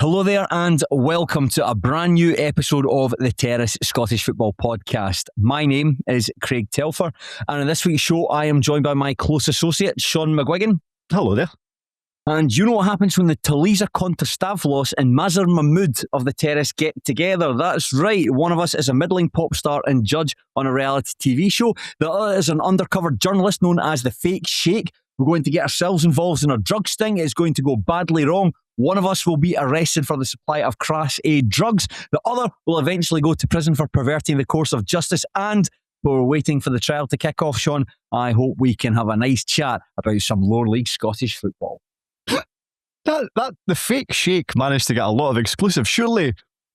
Hello there and welcome to a brand new episode of the Terrace Scottish Football Podcast. My name is Craig Telfer and in this week's show I am joined by my close associate Shaughan McGuigan. Hello there. And you know what happens when the Talisa Conterstavlos and Mazar Mahmood of the Terrace get together? That's right, one of us is a middling pop star and judge on a reality TV show. The other is an undercover journalist known as the Fake Sheikh. We're going to get ourselves involved in a drug sting. It's going to go badly wrong. One of us will be arrested for the supply of Class A drugs. The other will eventually go to prison for perverting the course of justice. And we're waiting for the trial to kick off, Shaughan. I hope we can have a nice chat about some lower league Scottish football. That the Fake Sheikh managed to get a lot of exclusive. Surely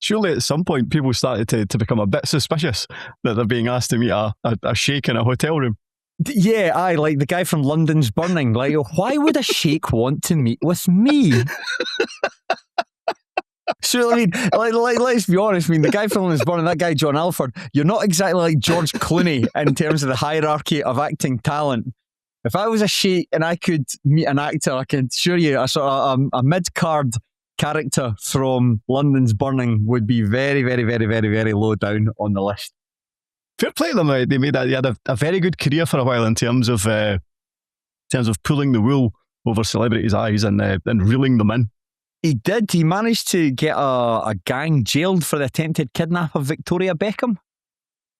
at some point people started to become a bit suspicious that they're being asked to meet a sheikh in a hotel room. Yeah, like the guy from London's Burning. Like, why would a sheikh want to meet with me? So, I mean, let's be honest. I mean, the guy from London's Burning, that guy John Alford, you're not exactly like George Clooney in terms of the hierarchy of acting talent. If I was a sheikh and I could meet an actor, I can assure you a sort of a mid-card character from London's Burning would be very, very, very, very, very low down on the list. Fair play to them. They had a very good career for a while in terms of pulling the wool over celebrities' eyes and reeling them in. He did. He managed to get a gang jailed for the attempted kidnap of Victoria Beckham.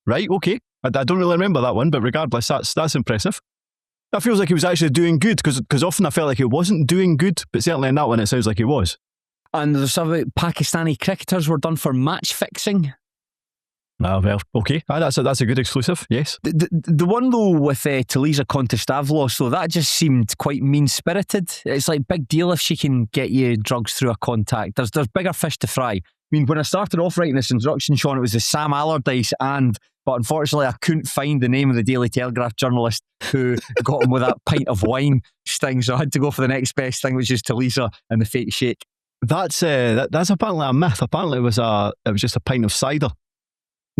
Right, okay. I don't really remember that one, but regardless, that's impressive. That feels like he was actually doing good, because often I felt like he wasn't doing good, but certainly in that one it sounds like he was. And there's some Pakistani cricketers were done for match fixing. Ah, well, okay. That's a good exclusive, yes. The one though with Talisa Conterstavlos, though, that just seemed quite mean-spirited. It's like big deal if she can get you drugs through a contact. There's bigger fish to fry. I mean, when I started off writing this introduction, Shaughan, it was the Sam Allardyce but unfortunately I couldn't find the name of the Daily Telegraph journalist who got him with that pint of wine sting, so I had to go for the next best thing, which is Talisa and the Fake Sheikh. That's apparently a myth. Apparently it was just a pint of cider.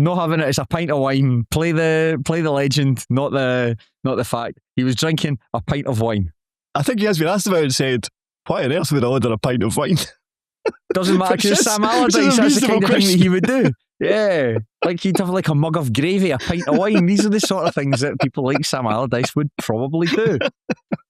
Not having it. It's a pint of wine. Play the legend, not the fact. He was drinking a pint of wine. I think he has been asked about it and said, "Why on earth would I order a pint of wine?" Doesn't matter because Sam Allardyce. That's the kind of thing that he would do. Yeah, like he'd have like a mug of gravy, a pint of wine. These are the sort of things that people like Sam Allardyce would probably do.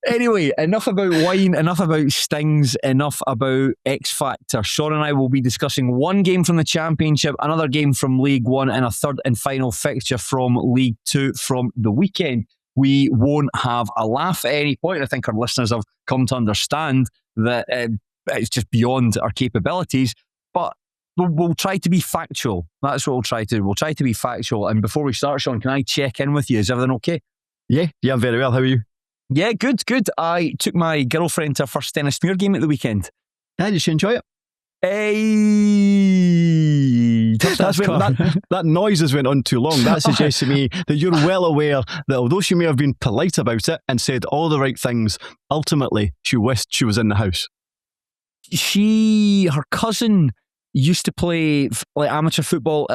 Anyway, enough about wine, enough about stings, enough about X Factor. Shaughan and I will be discussing one game from the Championship, another game from League One, and a third and final fixture from League Two from the weekend. We won't have a laugh at any point. I think our listeners have come to understand that it's just beyond our capabilities, but we'll try to be factual. That's what we'll try to do. We'll try to be factual. And before we start, Shaughan, can I check in with you? Is everything okay? Yeah, very well. How are you? Yeah, good. I took my girlfriend to her first Stennismuir game at the weekend. Yeah, did she enjoy it? Hey, that noise has went on too long. That suggests to me that you're well aware that although she may have been polite about it and said all the right things, ultimately she wished she was in the house. Her cousin used to play like amateur football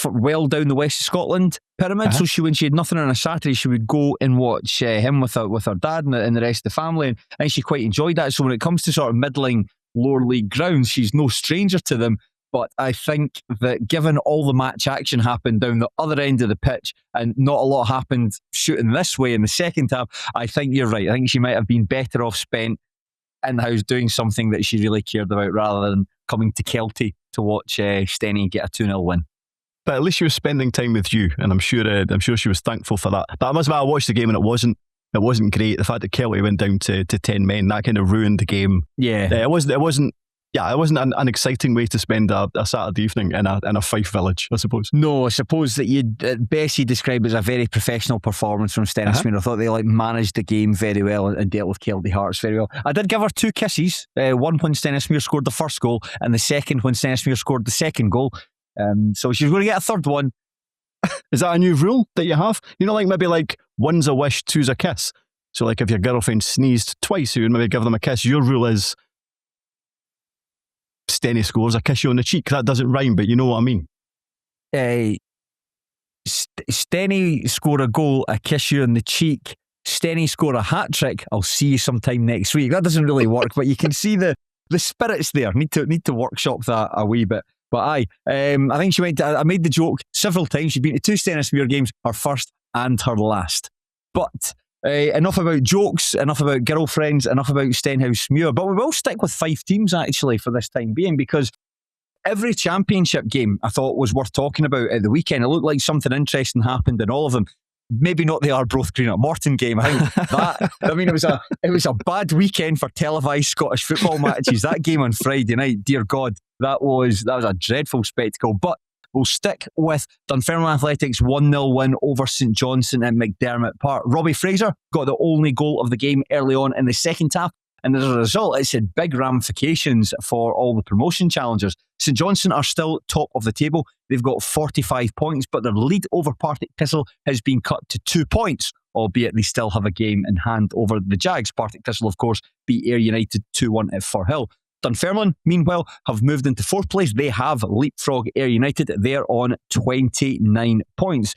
well down the west of Scotland pyramid. So when she had nothing on a Saturday, she would go and watch him with her dad and the rest of the family, and she quite enjoyed that. So when it comes to sort of middling lower league grounds, she's no stranger to them. But I think that given all the match action happened down the other end of the pitch and not a lot happened shooting this way in the second half, I think you're right. I think she might have been better off spent in the house doing something that she really cared about rather than coming to Kelty to watch Stenny get a 2-0 win. But at least she was spending time with you, and I'm sure she was thankful for that. But I must admit, I watched the game and it wasn't great. The fact that Kelty went down to 10 men, that kind of ruined the game. Yeah, it wasn't an exciting way to spend a Saturday evening in a Fife village, I suppose. No, I suppose that you'd best describe it as a very professional performance from Stennismuir. I thought they managed the game very well and dealt with Kelty Hearts very well. I did give her 2 kisses, one when Stennismuir scored the first goal and the second when Stennismuir scored the second goal. So she was going to get a third one. Is that a new rule that you have? You know, maybe one's a wish, two's a kiss. So if your girlfriend sneezed twice, you would maybe give them a kiss. Your rule is Stenny scores, I kiss you on the cheek. That doesn't rhyme, but you know what I mean. Stenny score a goal, I kiss you on the cheek. Stenny score a hat-trick, I'll see you sometime next week. That doesn't really work, but you can see the the spirit's there. Need to workshop that a wee bit. But aye, I think she went. I made the joke several times. She'd been to 2 Stennismuir games, her first and her last. But enough about jokes, enough about girlfriends, enough about Stenhousemuir. But we will stick with 5 teams actually for this time being, because every championship game I thought was worth talking about at the weekend. It looked like something interesting happened in all of them. Maybe not the Arbroath Green at Morton game. I think that. I mean, it was a bad weekend for televised Scottish football matches. That game on Friday night, dear God, that was a dreadful spectacle. But we'll stick with Dunfermline Athletic's 1-0 win over St Johnstone at McDermott Park. Robbie Fraser got the only goal of the game early on in the second half, and as a result, it's had big ramifications for all the promotion challengers. St Johnstone are still top of the table. They've got 45 points, but their lead over Partick Thistle has been cut to 2 points, albeit they still have a game in hand over the Jags. Partick Thistle, of course, beat Ayr United 2-1 at Firhill. Dunfermline, meanwhile, have moved into 4th place. They have leapfrogged Ayr United. They're on 29 points.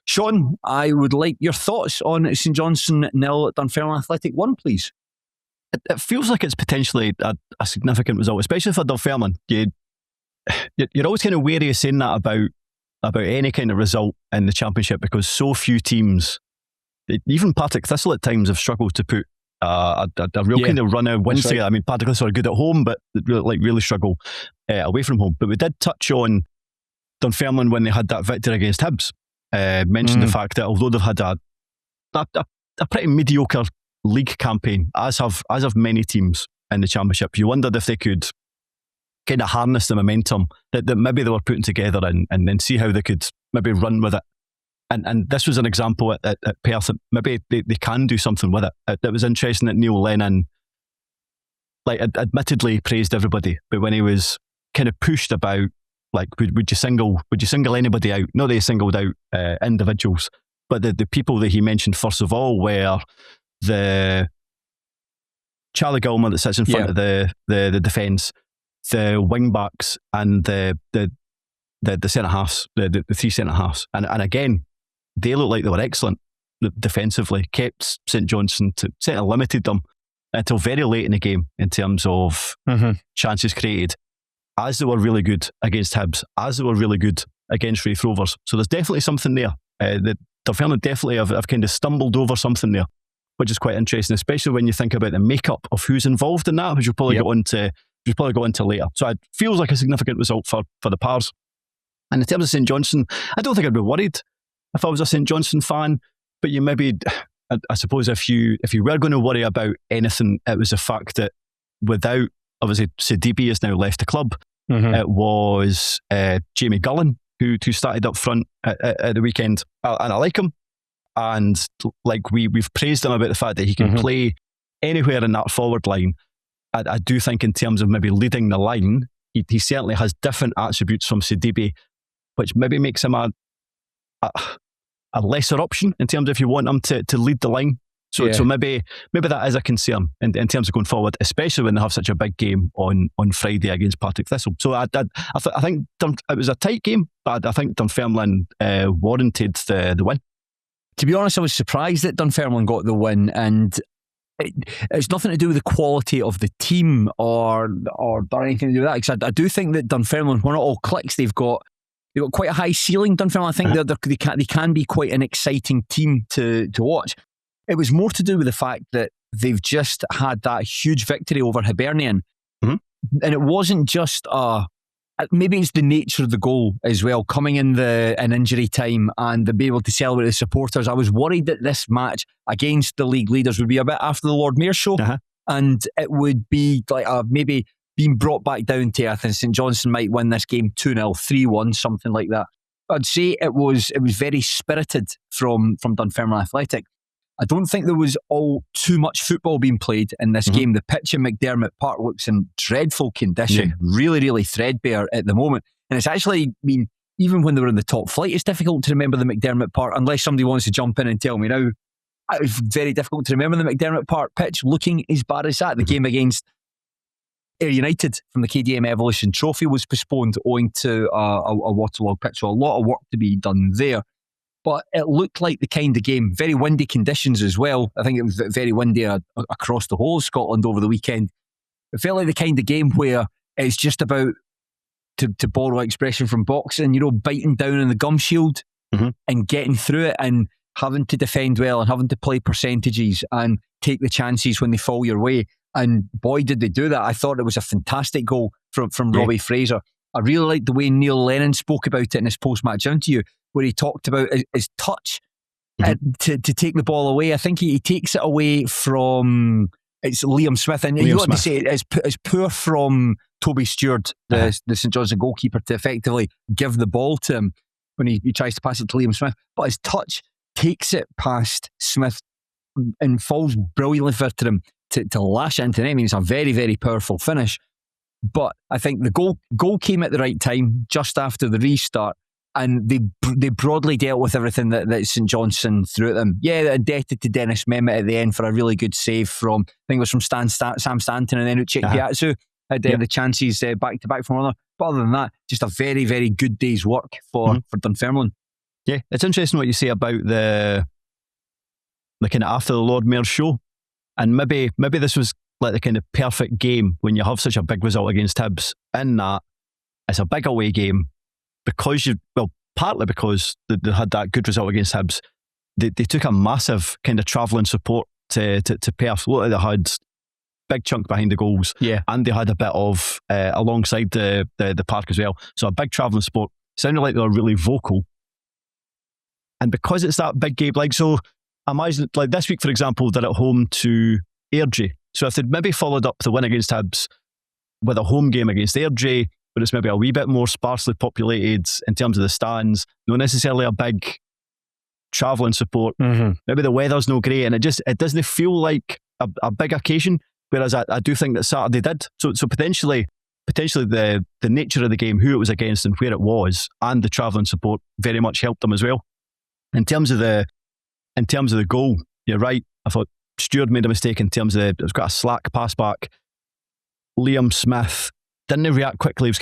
Shaughan, I would like your thoughts on St Johnstone 0, Dunfermline Athletic 1, please. It feels like it's potentially a significant result, especially for Dunfermline. You're always kind of wary of saying that about any kind of result in the Championship, because so few teams, even Partick Thistle at times, have struggled to put a real kind of run out win streak. Right. I mean, Partick Thistle are good at home, but really struggle away from home. But we did touch on Dunfermline when they had that victory against Hibs. Mentioned the fact that although they've had a pretty mediocre league campaign, as have many teams in the Championship, you wondered if they could kind of harness the momentum that maybe they were putting together and then see how they could maybe run with it. And this was an example at Perth that maybe they can do something with it. It was interesting that Neil Lennon, admittedly praised everybody, but when he was kind of pushed about, would you single anybody out? Not that he singled out individuals, but the people that he mentioned first of all were the Charlie Gilmer that sits in front of the defence, the wing backs, and the centre halves, the 3 centre halves, and again, they looked like they were excellent defensively. Kept St Johnstone certainly limited them until very late in the game in terms of chances created. As they were really good against Hibs, as they were really good against Wraith Rovers. So there's definitely something there. The Dunfermline definitely have kind of stumbled over something there, which is quite interesting, especially when you think about the makeup of who's involved in that, which you'll probably go into later. So it feels like a significant result for the Pars. And in terms of St Johnstone, I don't think I'd be worried if I was a St Johnstone fan, but you maybe, I suppose if you were going to worry about anything, it was the fact that without, obviously Sidibe has now left the club, it was Jamie Gullen who started up front at the weekend, and I like him. And we've praised him about the fact that he can play anywhere in that forward line. I do think in terms of maybe leading the line, he certainly has different attributes from Sidibe, which maybe makes him a lesser option in terms of if you want him to lead the line. So maybe that is a concern in terms of going forward, especially when they have such a big game on Friday against Partick Thistle. So I think it was a tight game, but I think Dunfermline warranted the win. To be honest, I was surprised that Dunfermline got the win, and it's nothing to do with the quality of the team or anything to do with that. Because I do think that Dunfermline, when it all clicks, they've got quite a high ceiling. Dunfermline, I think they can be quite an exciting team to watch. It was more to do with the fact that they've just had that huge victory over Hibernian, and it wasn't just maybe it's the nature of the goal as well, coming in injury time and to be able to celebrate the supporters. I was worried that this match against the league leaders would be a bit after the Lord Mayor show, and it would be like maybe being brought back down to earth, and St Johnstone might win this game 2-0, 3-1, something like that. I'd say it was very spirited from Dunfermline Athletic. I don't think there was all too much football being played in this game. The pitch in McDermott Park looks in dreadful condition, really, really threadbare at the moment. And it's actually, even when they were in the top flight, it's difficult to remember the McDermott Park, unless somebody wants to jump in and tell me now. It's very difficult to remember the McDermott Park pitch looking as bad as that. The game against Ayr United from the KDM Evolution Trophy was postponed owing to a waterlogged pitch. So a lot of work to be done there. But it looked like the kind of game, very windy conditions as well. I think it was very windy across the whole of Scotland over the weekend. It felt like the kind of game where it's just about, to borrow expression from boxing, biting down on the gum shield and getting through it and having to defend well and having to play percentages and take the chances when they fall your way. And boy, did they do that. I thought it was a fantastic goal from Robbie Fraser. I really liked the way Neil Lennon spoke about it in his post-match interview, where he talked about his touch to take the ball away. I think he takes it away from... It's Liam Smith, and you got to say it's poor from Toby Stewart, the St Johnstone goalkeeper, to effectively give the ball to him when he tries to pass it to Liam Smith. But his touch takes it past Smith and falls brilliantly for him to lash it into the net. I mean, it's a very, very powerful finish. But I think the goal came at the right time, just after the restart, and they broadly dealt with everything that St Johnstone threw at them. Yeah, indebted to Dennis Mehmet at the end for a really good save from, I think it was from Sam Stanton, and then Uche Piazzu had the chances back to back from one another. But other than that, just a very, very good day's work for Dunfermline. Yeah, it's interesting what you say about the kind of after the Lord Mayor's show, and maybe this was like the kind of perfect game when you have such a big result against Hibs, in that it's a big away game. Because partly because they had that good result against Hibs, they took a massive kind of travelling support to Perth. Look, they had big chunk behind the goals, and they had a bit of alongside the park as well. So a big travelling support. Sounded like they were really vocal, and because it's that big game, so imagine like this week, for example, they're at home to Airdrie. So if they'd maybe followed up the win against Hibs with a home game against Airdrie, but it's maybe a wee bit more sparsely populated in terms of the stands, not necessarily a big travelling support. Maybe the weather's no great, and it doesn't feel like a big occasion. Whereas I do think that Saturday did. So potentially the nature of the game, who it was against, and where it was, and the travelling support very much helped them as well. In terms of the goal, you're right. I thought Stewart made a mistake in terms of it was got a slack pass back. Liam Smith didn't react quickly. He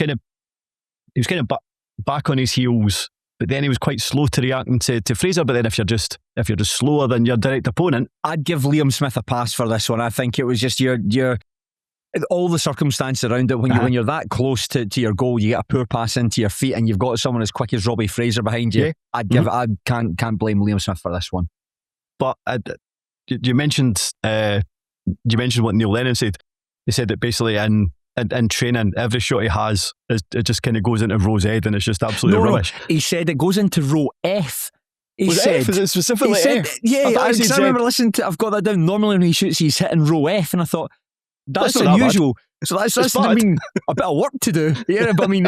was kind of back on his heels, but then he was quite slow to reacting to Fraser. But then if you're just slower than your direct opponent, I'd give Liam Smith a pass for this one. I think it was just your all the circumstances around it. When you're that close to your goal, you get a poor pass into your feet, and you've got someone as quick as Robbie Fraser behind you. I can't blame Liam Smith for this one. But you mentioned what Neil Lennon said. He said that basically in training, every shot he has, it just kind of goes into row's head, and it's just absolutely rubbish. He said it goes into row F. Is it specifically F? Yeah, I remember listening to. I've got that down. Normally when he shoots, he's hitting row F, and I thought that's unusual. So that's a bit of work to do. Yeah, but I mean,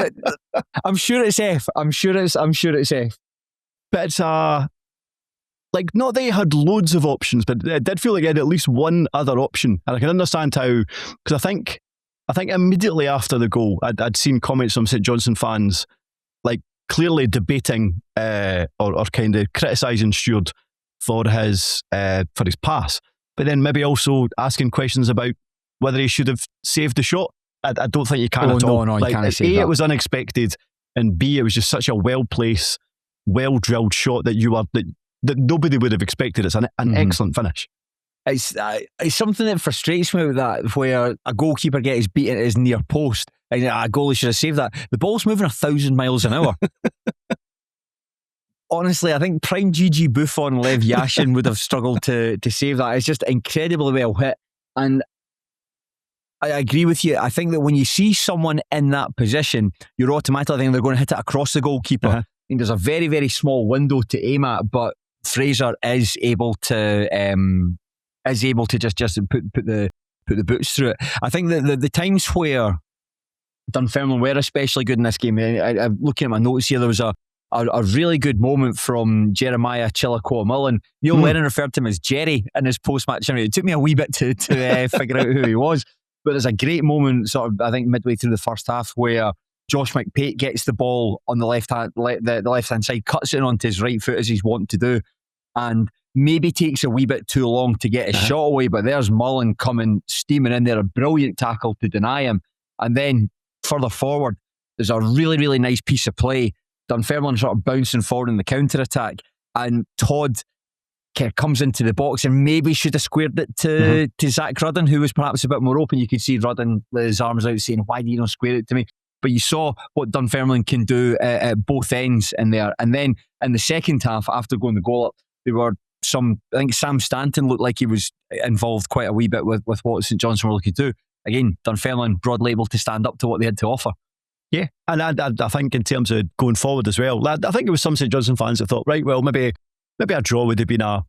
I'm sure it's F. I'm sure it's F. But it's like, not that he had loads of options, but it did feel like he had at least one other option, and I can understand how, because I think immediately after the goal, I'd seen comments from St Johnstone fans, like clearly debating or kind of criticising Stewart for his pass, but then maybe also asking questions about whether he should have saved the shot. I don't think you can at all. No, you can't say that. It was unexpected, and B, it was just such a well-placed, well-drilled shot that that nobody would have expected. It's an excellent finish. It's something that frustrates me with that, where a goalkeeper gets beaten at his near post, and a goalie should have saved that. The ball's moving 1,000 miles an hour. Honestly, I think prime Gigi Buffon, Lev Yashin would have struggled to save that. It's just incredibly well hit, and I agree with you. I think that when you see someone in that position, you're automatically thinking they're going to hit it across the goalkeeper. I think there's a very, very small window to aim at, but Fraser is able to just put the boots through it. I think that the times where Dunfermline were especially good in this game, I'm looking at my notes here, there was a really good moment from Jeremiah Chilakwa-Mullen. Neil Lennon referred to him as Jerry in his post-match interview. It took me a wee bit to figure out who he was, but there's a great moment, sort of, I think midway through the first half, where Josh McPate gets the ball on the left-hand side, cuts it onto his right foot as he's wont to do, and maybe takes a wee bit too long to get his shot away, but there's Mullen coming steaming in there, a brilliant tackle to deny him. And then further forward, there's a really, really nice piece of play. Dunfermline sort of bouncing forward in the counter-attack, and Todd comes into the box and maybe should have squared it to Zach Rudden, who was perhaps a bit more open. You could see Rudden with his arms out saying, why do you not square it to me? But you saw what Dunfermline can do at both ends in there. And then in the second half, after going the goal up, there were I think Sam Stanton looked like he was involved quite a wee bit with what St Johnstone were looking to do. Again, Dunfermline broadly able to stand up to what they had to offer. Yeah, and I think in terms of going forward as well, I think it was some St Johnstone fans that thought, right, well, maybe a draw would have been a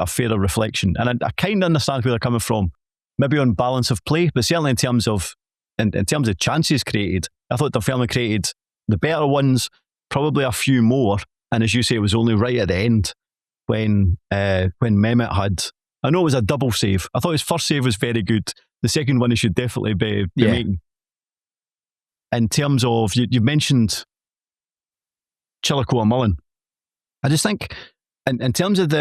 fairer reflection. And I kind of understand where they're coming from, maybe on balance of play, but certainly in terms of chances created, I thought Dunfermline created the better ones, probably a few more. And as you say, it was only right at the end when Mehmet had, I know it was a double save. I thought his first save was very good. The second one he should definitely be making. In terms of, you mentioned Chillico and Mullen. I just think, in terms of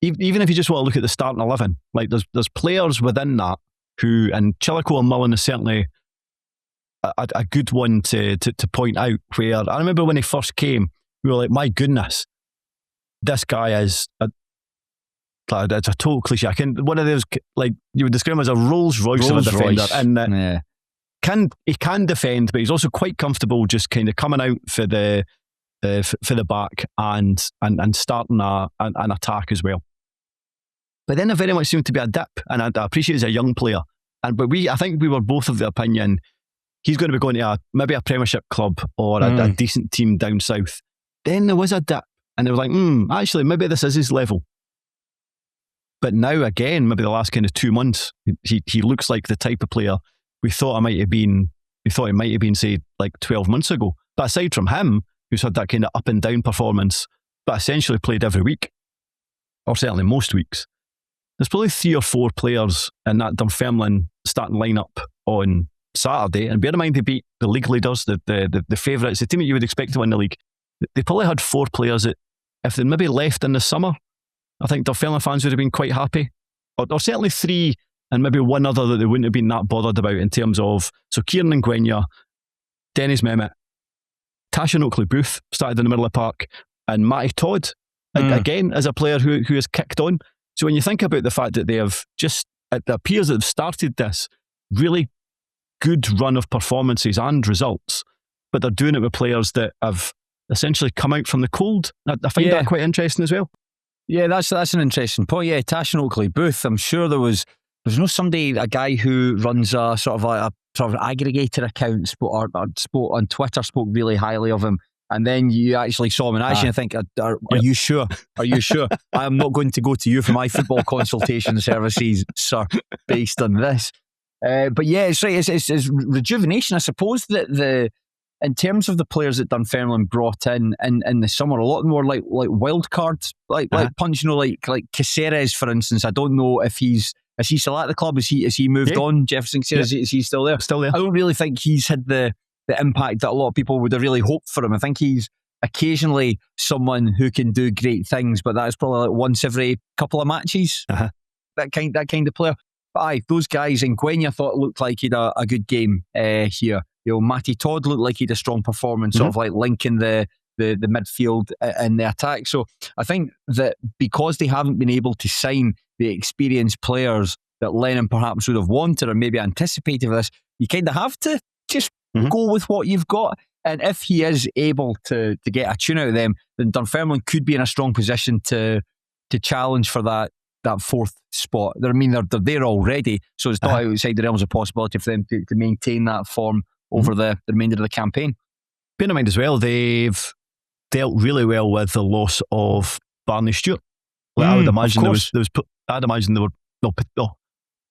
even if you just want to look at the starting 11, like there's players within that who, and Chillico and Mullen is certainly a good one to point out, where I remember when he first came, we were like, my goodness, this guy is it's a total cliche. One of those, like, you would describe him as a Rolls Royce of a defender. And he can defend, but he's also quite comfortable just kind of coming out for the back and starting an attack as well. But then there very much seemed to be a dip, and I appreciate he's a young player. But I think we were both of the opinion he's going to be going to maybe a Premiership club or a decent team down south. Then there was a dip, and they were like, actually, maybe this is his level. But now again, maybe the last kind of 2 months, he looks like the type of player we thought he might have been, say, like 12 months ago. But aside from him, who's had that kind of up and down performance, but essentially played every week, or certainly most weeks, there's probably 3 or 4 players in that Dunfermline starting lineup on Saturday. And bear in mind, they beat the league leaders, the favourites, the team that you would expect to win the league. They probably had 4 players that, if they'd maybe left in the summer, I think Dunfermline fans would have been quite happy. Or certainly 3, and maybe 1 other that they wouldn't have been that bothered about in terms of, so Kieran Ngwenya, Dennis Mehmet, Tashan Oakley-Booth started in the middle of the park, and Matty Todd, again, as a player who has kicked on. So when you think about the fact that they have just, it appears that they've started this really good run of performances and results, but they're doing it with players that have essentially come out from the cold. I find that quite interesting as well. Yeah, that's an interesting point. Yeah, Tashan Oakley-Booth, I'm sure there's a guy who runs a sort of aggregator account or spoke on Twitter, spoke really highly of him. And then you actually saw him in action. I think, are you sure? Are you sure? I am not going to go to you for my football consultation services, sir, based on this. But yeah, it's right. It's rejuvenation. I suppose that in terms of the players that Dunfermline brought in the summer, a lot more like wild cards, like punch, like Caceres, for instance. I don't know if is he still at the club? Is he moved on? Jefferson Caceres, is he still there? Still there. I don't really think he's had the impact that a lot of people would have really hoped for him. I think he's occasionally someone who can do great things, but that's probably like once every couple of matches. That kind of player. But those guys, and Ngwenya thought looked like he'd a good game here. You know, Matty Todd looked like he'd a strong performance, sort of like linking the midfield and the attack. So I think that because they haven't been able to sign the experienced players that Lennon perhaps would have wanted or maybe anticipated for this, you kind of have to just go with what you've got. And if he is able to get a tune out of them, then Dunfermline could be in a strong position to challenge for that 4th spot. I mean, they're there already, so it's not outside the realms of possibility for them to maintain that form over the remainder of the campaign. Bear in mind as well, they've dealt really well with the loss of Barney Stewart. I would imagine I'd imagine they were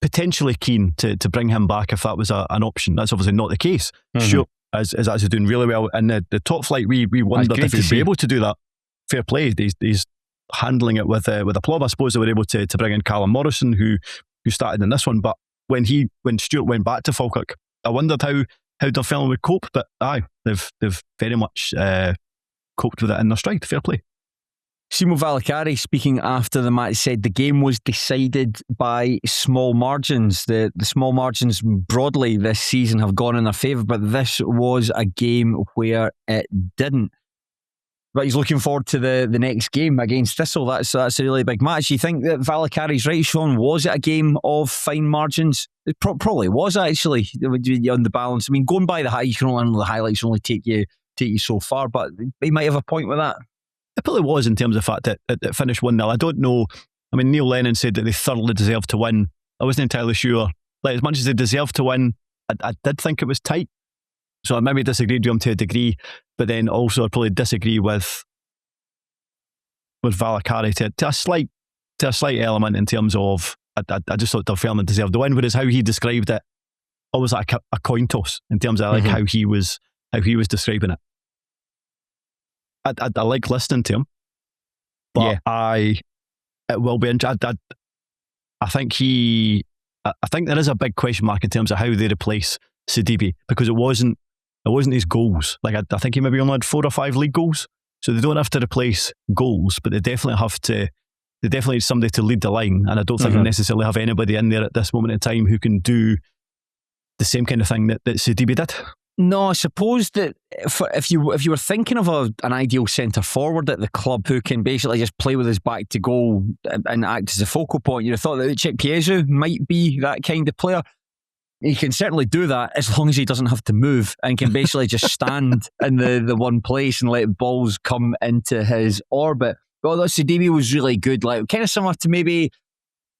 potentially keen to bring him back if that was an option. That's obviously not the case. Stewart is actually doing really well in the top flight. We wondered if he'd be able to do that. Fair play. He's handling it with aplomb. I suppose they were able to bring in Callum Morrison, who started in this one. But when Stewart went back to Falkirk, I wondered how Dunfermline would cope. But they've very much coped with it in their stride. Fair play. Simo Valakari, speaking after the match, said the game was decided by small margins. The small margins broadly this season have gone in their favour, but this was a game where it didn't. But he's looking forward to the next game against Thistle. That's a really big match. You think that Valakari's right, Shaughan? Was it a game of fine margins? It probably was, actually, on the balance. I mean, going by you can only the highlights only take you so far, but he might have a point with that. It probably was, in terms of the fact that it finished 1-0. I don't know. I mean, Neil Lennon said that they thoroughly deserved to win. I wasn't entirely sure. Like, as much as they deserved to win, I did think it was tight. So I maybe disagreed with him to a degree, but then also I probably disagree with Valakari to a slight element, in terms of I just thought Dunfermline deserved the win, whereas how he described it, almost like a coin toss, in terms of how he was describing it. I like listening to him, but it will be interesting. I think there is a big question mark in terms of how they replace Sidibe, because it wasn't his goals. Like, I think he maybe only had 4 or 5 league goals, so they don't have to replace goals, but they definitely need somebody to lead the line, and I don't think they necessarily have anybody in there at this moment in time who can do the same kind of thing that Sidibe did. No, I suppose that if you were thinking of an ideal centre forward at the club who can basically just play with his back to goal and act as a focal point, you'd have thought that Uche Piezu might be that kind of player. He can certainly do that as long as he doesn't have to move and can basically just stand in the one place and let balls come into his orbit. But although Sidibe was really good, like kind of similar to maybe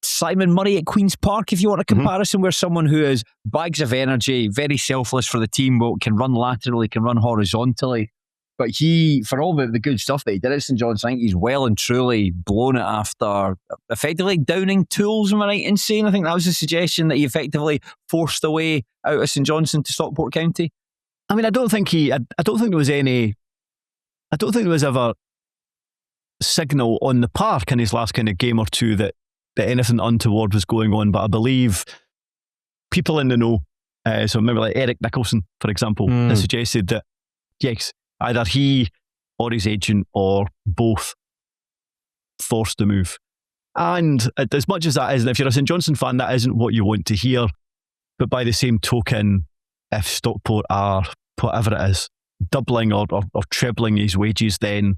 Simon Murray at Queen's Park, if you want a comparison, where someone who has bags of energy, very selfless for the team, but can run laterally, can run horizontally. But he, for all the good stuff that he did at St John's, I think he's well and truly blown it after effectively downing tools. Am I right in saying? I think that was the suggestion, that he effectively forced the way out of St Johnstone to Stockport County. I mean, I don't think there was ever signal on the park in his last kind of game or two that anything untoward was going on. But I believe people in the know, so maybe like Eric Nicholson, for example, has suggested that, yes, either he or his agent or both forced the move. And as much as that isn't, if you're a St Johnstone fan, that isn't what you want to hear. But by the same token, if Stockport are, whatever it is, doubling or trebling his wages, then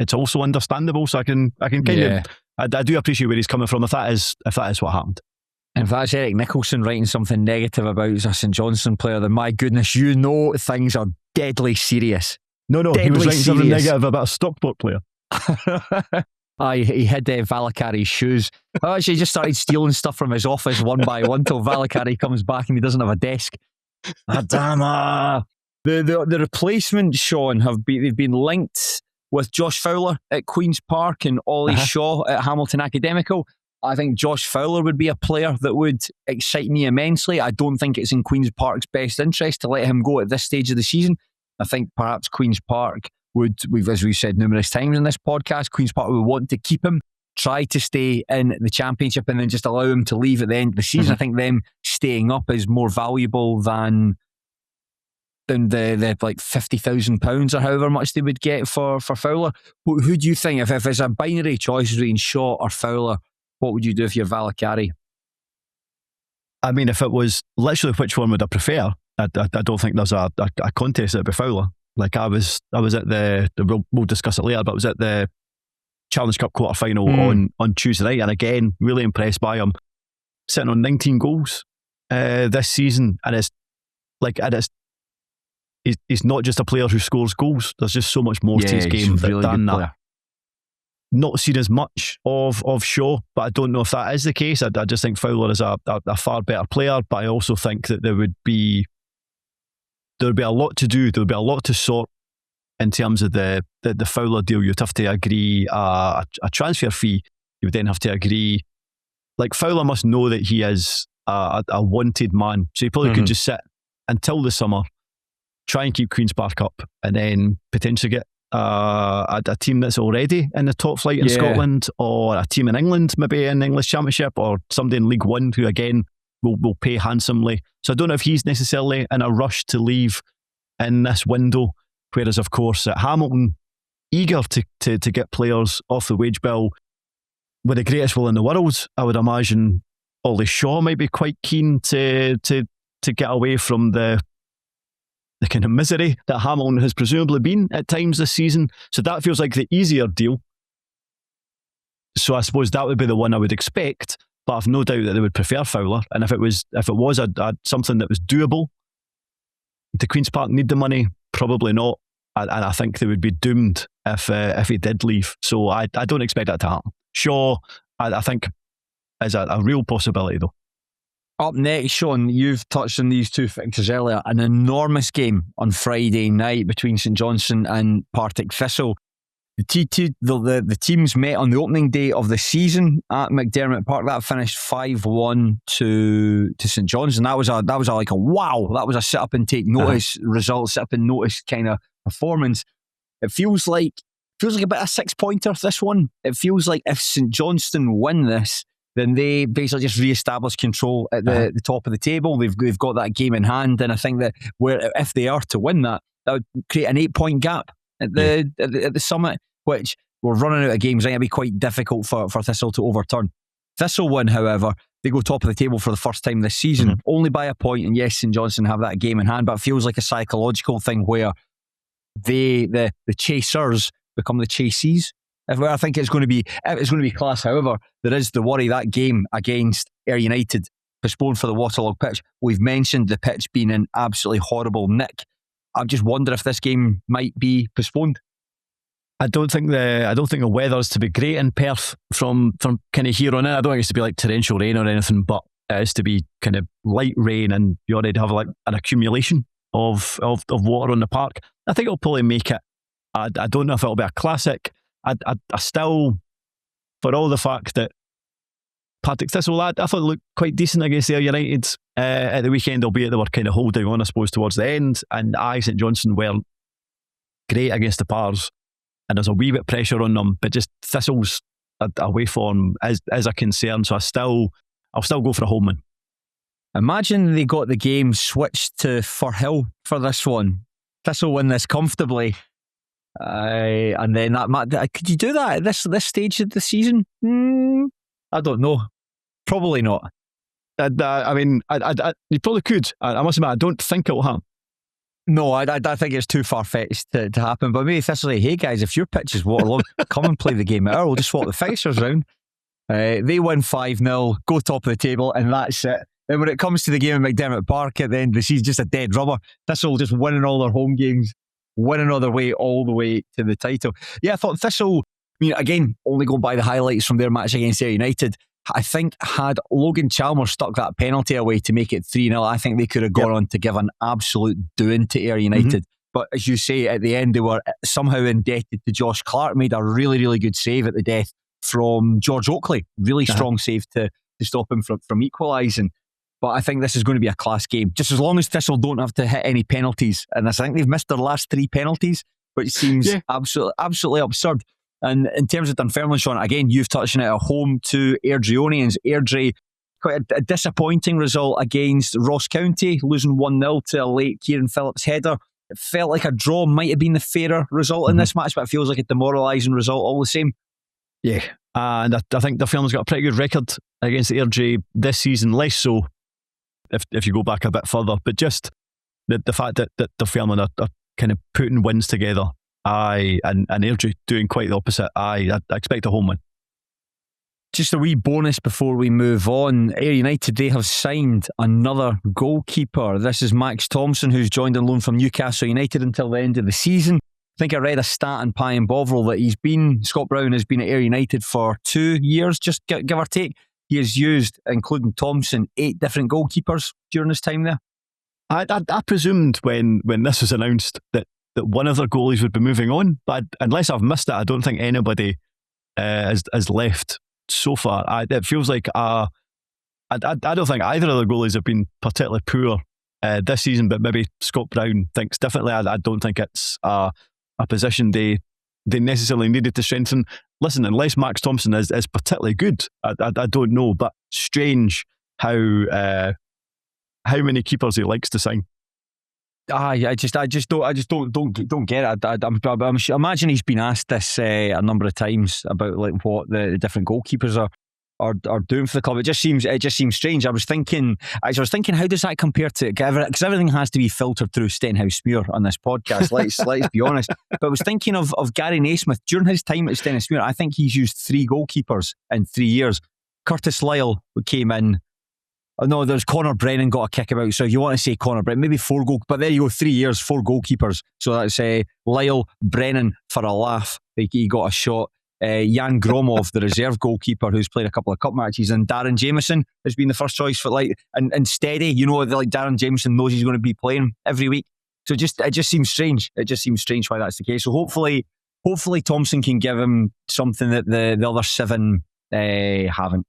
it's also understandable. So I can kind of, I do appreciate where he's coming from if that is what happened. And if that's Eric Nicholson writing something negative about a St Johnstone player, then my goodness, things are deadly serious. No, deadly he was writing serious. something negative about a Stockport player. He hid Valakari's shoes. Actually, he just started stealing stuff from his office one by one till Valakari comes back and he doesn't have a desk. Adama. The replacements, Shaughan, they've been linked with Josh Fowler at Queen's Park and Ollie Shaw at Hamilton Academical. I think Josh Fowler would be a player that would excite me immensely. I don't think it's in Queen's Park's best interest to let him go at this stage of the season. I think perhaps Queen's Park as we've said numerous times in this podcast, Queen's Park would want to keep him, try to stay in the Championship and then just allow him to leave at the end of the season. I think them staying up is more valuable than the like £50,000 or however much they would get for Fowler. Who do you think, if it's a binary choice between Shaw or Fowler, what would you do if you're Valakari? I mean, if it was literally which one would I prefer, I don't think there's a contest at Fowler. Like I was at we'll discuss it later, but I was at the Challenge Cup quarter final on Tuesday night, and again really impressed by him, sitting on 19 goals this season, and he's not just a player who scores goals. There's just so much more to his game than that. Not seen as much of Shaw, but I don't know if that is the case. I just think Fowler is a far better player, but I also think that there would be a lot to do. There would be a lot to sort in terms of the Fowler deal. You'd have to agree a transfer fee. You would then have to agree. Like, Fowler must know that he is a wanted man, so he probably could just sit until the summer, try and keep Queen's Park up, and then potentially get a team that's already in the top flight in Scotland, or a team in England, maybe in the English Championship, or somebody in League One who again will pay handsomely. So I don't know if he's necessarily in a rush to leave in this window, whereas of course at Hamilton, eager to get players off the wage bill with the greatest will in the world. I would imagine Ollie Shaw might be quite keen to get away from the the kind of misery that Hamilton has presumably been at times this season. So that feels like the easier deal. So I suppose that would be the one I would expect, but I've no doubt that they would prefer Fowler. And if it was something that was doable, do Queen's Park need the money? Probably not. And I think they would be doomed if he did leave. So I don't expect that to happen. Shaw, I think, is a real possibility though. Up next, Shaughan, you've touched on these two fixtures earlier. An enormous game on Friday night between St Johnstone and Partick Thistle. The teams met on the opening day of the season at McDermott Park. That finished 5-1 to St Johnstone. That was like a wow. That was a sit up and take notice result, sit up and notice kind of performance. It feels like a bit of a 6-pointer, this one. It feels like if St Johnstone win this, then they basically just re-establish control at the top of the table. They've got that game in hand, and I think that if they are to win that would create an 8-point gap at the summit, which we're running out of games. I think it'd be quite difficult for Thistle to overturn. Thistle win, however, they go top of the table for the first time this season, only by a point. And yes, St Johnstone have that game in hand, but it feels like a psychological thing where the chasers become the chasees. I think it's going to be class. However, there is the worry that game against Ayr United postponed for the waterlogged pitch. We've mentioned the pitch being in absolutely horrible nick. I just wonder if this game might be postponed. I don't think the weather's to be great in Perth from kind of here on in. I don't think it's to be like torrential rain or anything, but it is to be kind of light rain, and you already have like an accumulation of water on the park. I think it'll probably make it. I don't know if it'll be a classic. I still, for all the fact that Partick Thistle, I thought they looked quite decent against Ayr United at the weekend, albeit they were kind of holding on, I suppose, towards the end. And St Johnstone weren't great against the Pars, and there's a wee bit pressure on them, but just Thistle's away form is a concern. So I'll still go for a home win. Imagine they got the game switched to Firhill for this one. Thistle win this comfortably. And then could you do that at this stage of the season? I don't know. Probably not. I mean, you probably could. I must admit, I don't think it'll happen. No, I think it's too far-fetched to happen. But maybe Thistle say, hey guys, if your pitch is waterlogged, come and play the game at Ayr. We'll just swap the fixtures around. They win 5-0, go top of the table, and that's it. Then when it comes to the game at McDermott Park at the end of the season, just a dead rubber. Thistle just winning all their home games, winning all their way all the way to the title. Yeah, I thought Thistle, again, only going by the highlights from their match against Ayr United, I think had Logan Chalmers stuck that penalty away to make it 3-0, I think they could have gone on to give an absolute doing to Ayr United. But as you say, at the end, they were somehow indebted to Josh Clark, made a really, really good save at the death from George Oakley. Really strong save to stop him from equalising. But I think this is going to be a class game. Just as long as Thistle don't have to hit any penalties. And I think they've missed their last 3 penalties, which seems absolutely absurd. And in terms of Dunfermline, Shaughan, again, you've touched on it, at home to Airdrieonians. Airdrie, quite a disappointing result against Ross County, losing 1-0 to a late Kieran Phillips header. It felt like a draw might have been the fairer result in this match, but it feels like a demoralising result all the same. Yeah, and I think Dunfermline's got a pretty good record against Airdrie this season, less so if you go back a bit further, but just the fact that Dunfermline are kind of putting wins together, and Airdrie doing quite the opposite. I expect a home win. Just a wee bonus before we move on. Ayr United, they have signed another goalkeeper. This is Max Thompson, who's joined on loan from Newcastle United until the end of the season. I think I read a stat in Pie and Bovril that Scott Brown has been at Ayr United for 2 years, just give or take. He has used, including Thompson, 8 different goalkeepers during his time there. I presumed when this was announced that one of their goalies would be moving on, but unless I've missed it, I don't think anybody has left so far. It feels like I don't think either of the goalies have been particularly poor this season, but maybe Scott Brown thinks differently. I don't think it's a position they necessarily needed to strengthen. Listen, unless Max Thompson is particularly good, I don't know, but strange how many keepers he likes to sign. I just don't get it. I'm imagine he's been asked this a number of times about like what the different goalkeepers are. are doomed for the club. It just seems strange. I was thinking, how does that compare to, because everything has to be filtered through Stenhouse Muir on this podcast. Let's be honest. But I was thinking of Gary Naismith during his time at Stenhouse Muir. I think he's used 3 goalkeepers in 3 years. Curtis Lyle came in. Oh, no, there's Conor Brennan got a kick about. So if you want to say Conor Brennan, maybe 4 goal. But there you go, 3 years, 4 goalkeepers. So that's Lyle, Brennan for a laugh. He got a shot. Jan Gromov, the reserve goalkeeper, who's played a couple of cup matches, and Darren Jameson has been the first choice for and steady. Darren Jameson knows he's going to be playing every week. So it just seems strange. It just seems strange why that's the case. So hopefully Thompson can give him something that the other 7 haven't.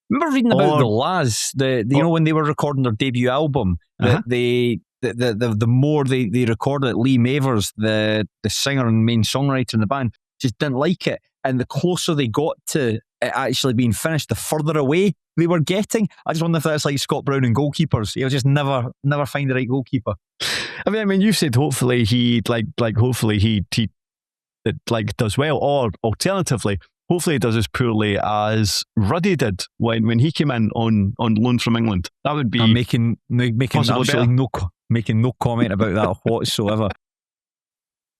Remember reading about the Laz, when they were recording their debut album, the more they recorded it, Lee Mavers, the singer and main songwriter in the band, just didn't like it. And the closer they got to it actually being finished, the further away they were getting. I just wonder if that's like Scott Brown and goalkeepers. He'll just never find the right goalkeeper. I mean, you said hopefully he does well, or alternatively, hopefully he does as poorly as Ruddy did when he came in on loan from England. That would be... I'm making absolutely no comment about that whatsoever.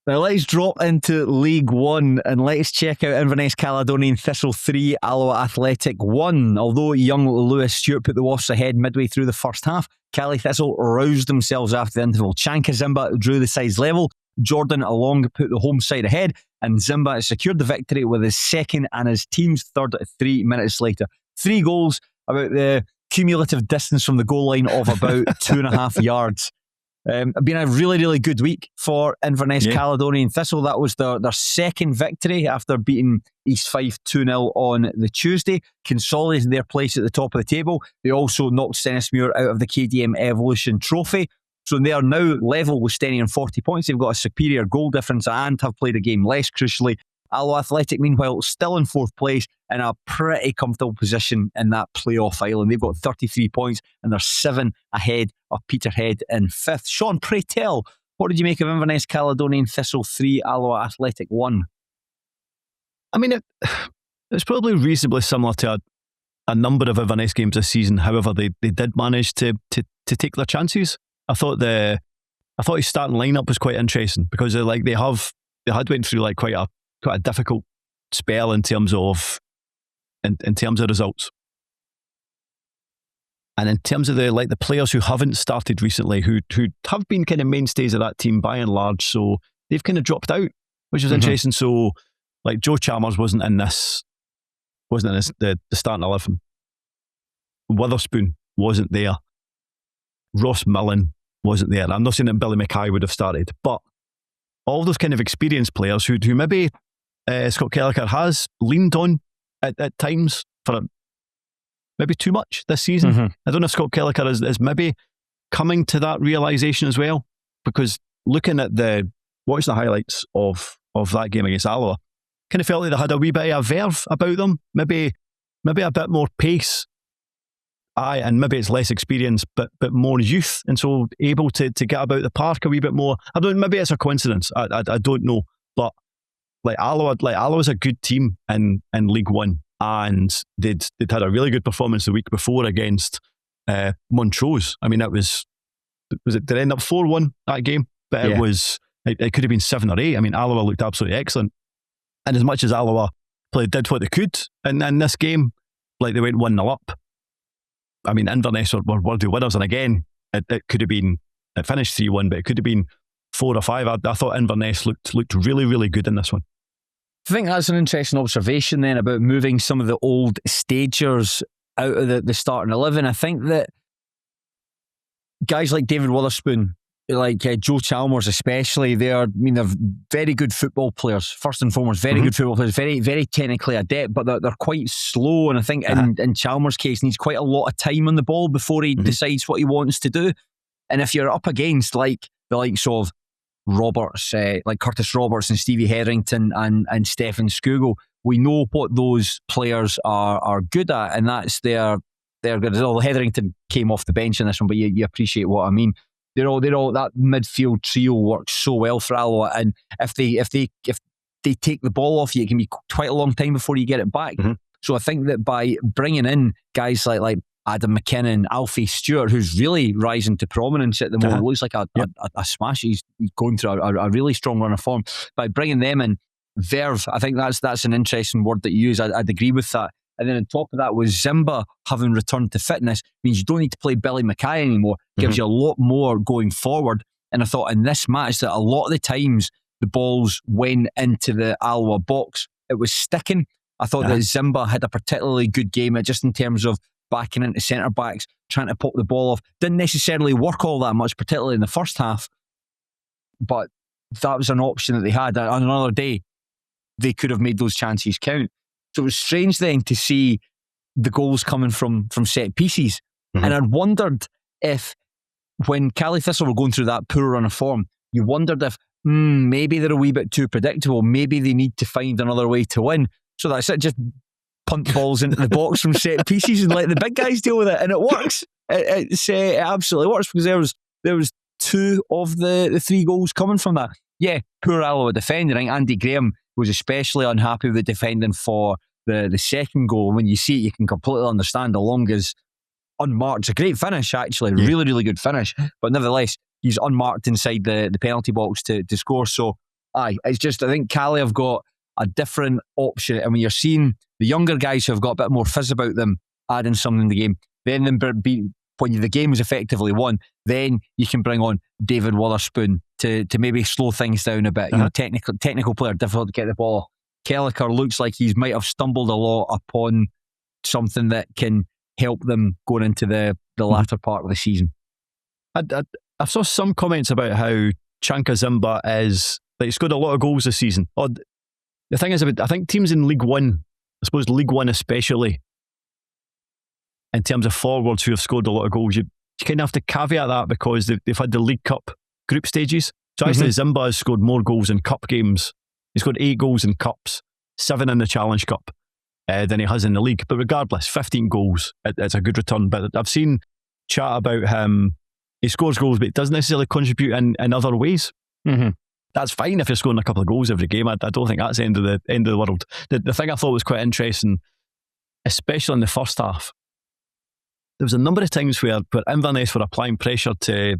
Now let's drop into League One and let's check out Inverness Caledonian Thistle 3, Alloa Athletic 1. Although young Lewis Stewart put the Wasps ahead midway through the first half, Cali Thistle roused themselves after the interval. Chanka Zimba drew the sides level. Jordan Along put the home side ahead, and Zimba secured the victory with his second and his team's third 3 minutes later. 3 goals, about the cumulative distance from the goal line of about 2.5 yards. Been a really, really good week for Inverness Caledonian Thistle. That was their second victory after beating East Fife 2-0 on the Tuesday, consolidating their place at the top of the table. They also knocked Stennismuir out of the KDM Evolution Trophy. So they are now level with Steny on 40 points. They've got a superior goal difference and have played a game less, crucially. Alloa Athletic, meanwhile, still in 4th place in a pretty comfortable position in that playoff island. They've got 33 points and they're 7 ahead of Peterhead in 5th. Shaughan, pray tell, what did you make of Inverness Caledonian Thistle 3, Alloa Athletic 1? I mean, it's probably reasonably similar to a number of Inverness games this season. However, they did manage to take their chances. I thought his starting lineup was quite interesting because they had went through quite a difficult spell in terms of results, and in terms of the players who haven't started recently, who have been kind of mainstays of that team by and large. So they've kind of dropped out, which is interesting. So Joe Chalmers wasn't in the starting 11. Witherspoon wasn't there. Ross Millen wasn't there. I'm not saying that Billy Mackay would have started, but all those kind of experienced players who maybe Scott Kelleher has leaned on at times for maybe too much this season. I don't know if Scott Kelleher is maybe coming to that realisation as well, because looking at watching the highlights of that game against Alloa, kind of felt like they had a wee bit of verve about them, maybe a bit more pace. And maybe it's less experience, but more youth, and so able to get about the park a wee bit more. Maybe it's a coincidence. I don't know, but Alloa's a good team in League One, and they'd had a really good performance the week before against Montrose. I mean, did it end up 4-1 that game? But it could have been 7 or 8. I mean, Alloa looked absolutely excellent, and as much as Alloa did what they could in this game, they went 1-0 up. I mean, Inverness were worthy winners, and again, it could have been, it finished 3-1, but it could have been 4 or 5. I thought Inverness looked really, really good in this one. I think that's an interesting observation then about moving some of the old stagers out of the starting 11. I think that guys like David Witherspoon, like Joe Chalmers especially, they're very good football players, first and foremost, very good football players, very, very technically adept, but they're quite slow, and I think in Chalmers' case needs quite a lot of time on the ball before he decides what he wants to do. And if you're up against the likes of Roberts, like Curtis Roberts and Stevie Hetherington and Stefan Skugel, we know what those players are good at, and that's they're good. Although Hetherington came off the bench in this one, but you appreciate what I mean. They're all that midfield trio works so well for Alloa, and if they take the ball off you, it can be quite a long time before you get it back. So I think that by bringing in guys like Adam McKinnon, Alfie Stewart, who's really rising to prominence at the moment, looks like a smash. He's going through a really strong run of form. By bringing them in, verve, I think that's an interesting word that you use. I'd agree with that. And then on top of that, with Zimba having returned to fitness, means you don't need to play Billy Mackay anymore. Gives you a lot more going forward. And I thought in this match that a lot of the times the balls went into the Alloa box, it was sticking. I thought that Zimba had a particularly good game, just in terms of backing into centre backs, trying to pop the ball off. Didn't necessarily work all that much, particularly in the first half. But that was an option that they had. On another day, they could have made those chances count. So it was strange then to see the goals coming from set pieces. And I wondered if, when Cali Thistle were going through that poor run of form, you wondered if maybe they're a wee bit too predictable. Maybe they need to find another way to win. So that's it, just punt balls into the box from set pieces and let the big guys deal with it. And it works. It absolutely works, because there was 2 of the 3 goals coming from that. Yeah, poor Alloa defending. I think Andy Graham was especially unhappy with defending for the second goal. When you see it, you can completely understand. Alonga's unmarked. It's a great finish, actually. Really, really good finish. But nevertheless, he's unmarked inside the penalty box to score. So, it's just, I think Cali have got a different option. And when you're seeing the younger guys who have got a bit more fizz about them adding something in the game, then when the game is effectively won, then you can bring on David Wotherspoon to maybe slow things down a bit. You know, technical player, difficult to get the ball. Kelleher looks like he might have stumbled a lot upon something that can help them going into the latter part of the season. I saw some comments about how Chanka Zimba is, like, he scored a lot of goals this season. The thing is, I think teams in League One, I suppose League One especially, in terms of forwards who have scored a lot of goals, you kind of have to caveat that because they've had the League Cup group stages. So actually Zimba has scored more goals in cup games. He's scored 8 goals in cups, 7 in the Challenge Cup than he has in the league. But regardless, 15 goals, it's a good return. But I've seen chat about him. He scores goals, but he doesn't necessarily contribute in other ways. That's fine if you're scoring a couple of goals every game. I don't think that's the end of the world. The thing I thought was quite interesting, especially in the first half, there was a number of times where Inverness were applying pressure to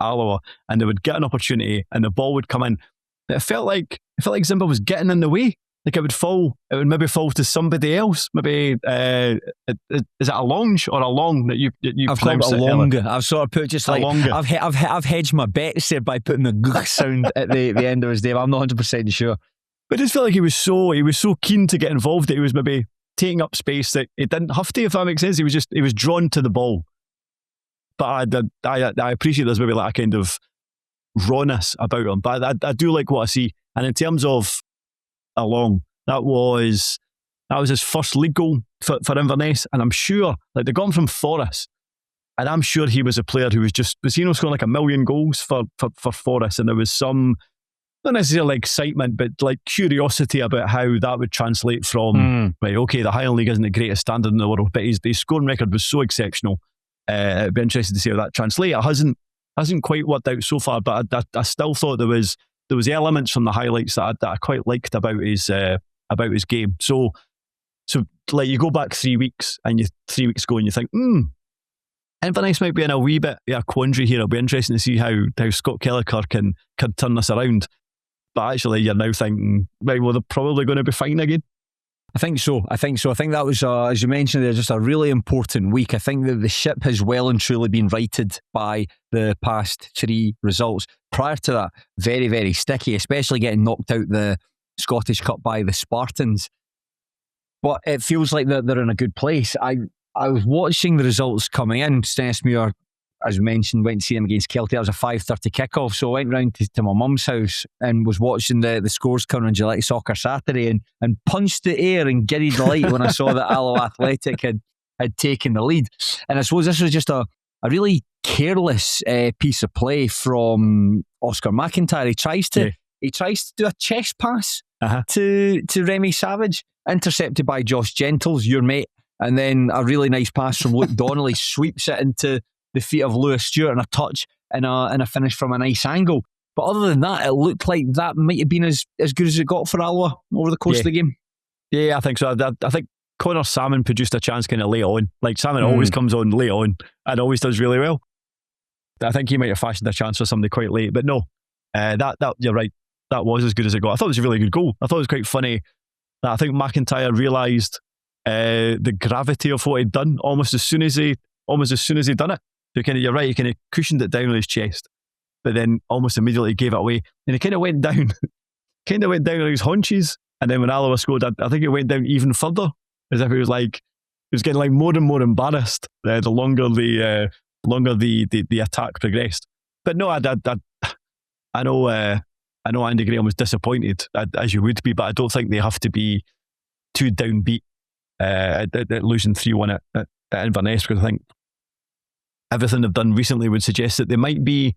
Alloa, and they would get an opportunity and the ball would come in. But it felt like Zimba was getting in the way. Like it would maybe fall to somebody else. Maybe is it a longe or a long that you I've called it a longa. I've sort of put just like I've hedged my bets there by putting the g sound at the end of his name. I'm not 100% sure. But I just felt like he was so keen to get involved that he was maybe taking up space that he didn't have to, if that makes sense. He was drawn to the ball. But I appreciate there's maybe like a kind of rawness about him. But I do like what I see. And in terms of Along, that was his first league goal for Inverness, and I'm sure, like, they got him from Forest, and I'm sure he was a player who was scoring like 1 million goals for Forest, and there was some, not necessarily excitement, but like curiosity about how that would translate from right, okay, the Highland League isn't the greatest standard in the world, but his scoring record was so exceptional. It'd be interesting to see how that translates. It hasn't quite worked out so far, but I still thought there was elements from the highlights that I quite liked about his game. So like, you go back 3 weeks and 3 weeks ago and you think, Inverness might be in a wee bit of a quandary here. It'll be interesting to see how Scott Kelleher can turn this around. But actually, you're now thinking, right, well, they're probably going to be fine again. I think so. I think that was, as you mentioned there, just a really important week. I think that the ship has well and truly been righted by the past 3 results. Prior to that, very, very sticky, especially getting knocked out the Scottish Cup by the Spartans. But it feels like they're in a good place. I was watching the results coming in. Stennismuir, as we mentioned, went to see them against Kelty. That was a 5:30 kickoff. So I went round to my mum's house and was watching the scores count on Gillette Soccer Saturday and punched the air in giddy delight when I saw that Alloa Athletic had taken the lead. And I suppose this was just a really careless piece of play from Oscar McIntyre. He tries to do a chest pass to Remy Savage, intercepted by Josh Gentles, your mate, and then a really nice pass from Luke Donnelly sweeps it into the feet of Lewis Stewart and a touch and a finish from a nice angle. But other than that, it looked like that might have been as good as it got for Alloa over the course of the game. Yeah, I think so. I think Connor Salmon produced a chance kind of late on. Like Salmon always comes on late on and always does really well. I think he might have fashioned a chance for somebody quite late, but no, that you're right. That was as good as it got. I thought it was a really good goal. I thought it was quite funny that I think McIntyre realised the gravity of what he'd done almost as soon as he done it. So you're right, he kind of cushioned it down on his chest, but then almost immediately gave it away, and he kind of went down on his haunches. And then when Alloa scored, I think it went down even further, as if he was getting like more and more embarrassed the longer the attack progressed. But no, I know Andy Graham was disappointed, as you would be, but I don't think they have to be too downbeat at losing 3-1 at Inverness, because I think everything they've done recently would suggest that they might be,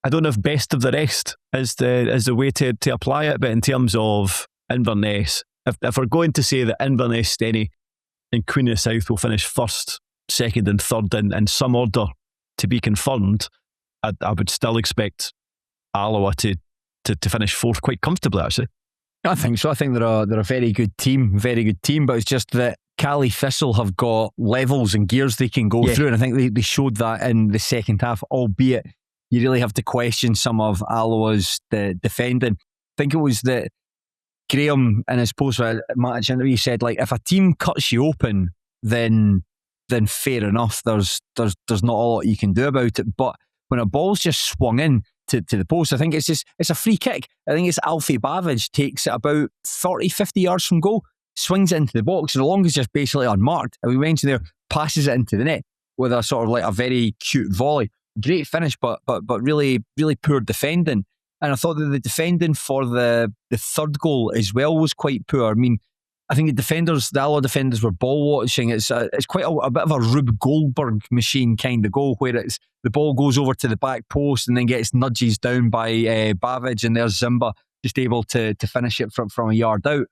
I don't know if best of the rest is the way to apply it, but in terms of Inverness, if we're going to say that Inverness, Steny and Queen of the South will finish first, second and third in some order to be confirmed, I would still expect Alloa to finish fourth quite comfortably, actually. I think so. I think they're a very good team, but it's just that Cali Thistle have got levels and gears they can go through, and I think they showed that in the second half, albeit you really have to question some of Alloa's defending. I think it was that Graham in his post-match interview said, like, if a team cuts you open, then fair enough, there's not a lot you can do about it. But when a ball's just swung in to the post, I think it's a free kick. I think it's Alfie Bavidge takes it about 40-50 yards from goal, swings it into the box, and the long is just basically unmarked. And we mentioned there, passes it into the net with a sort of like a very cute volley. Great finish, but really, really poor defending. And I thought that the defending for the third goal as well was quite poor. I mean, I think the Alloa defenders were ball watching. It's quite a bit of a Rube Goldberg machine kind of goal, where it's the ball goes over to the back post and then gets nudges down by Bavidge, and there's Zimba just able to finish it from a yard out.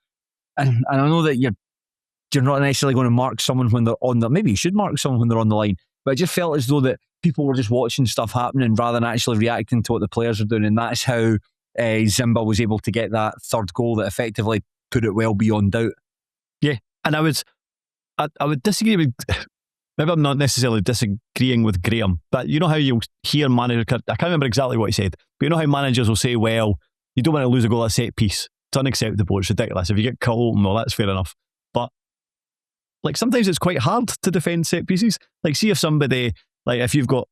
And I know that you're not necessarily going to mark someone when they're on the, maybe you should mark someone when they're on the line, but I just felt as though that people were just watching stuff happening rather than actually reacting to what the players are doing, and that's how Zimba was able to get that third goal that effectively put it well beyond doubt. Yeah, and I would disagree with, maybe I'm not necessarily disagreeing with Graham, but you know how you'll hear managers, I can't remember exactly what he said, but you know how managers will say, well, you don't want to lose a goal at a set piece. It's unacceptable, it's ridiculous. If you get cut open, well, that's fair enough. But like sometimes it's quite hard to defend set pieces. Like see if somebody, like if you've got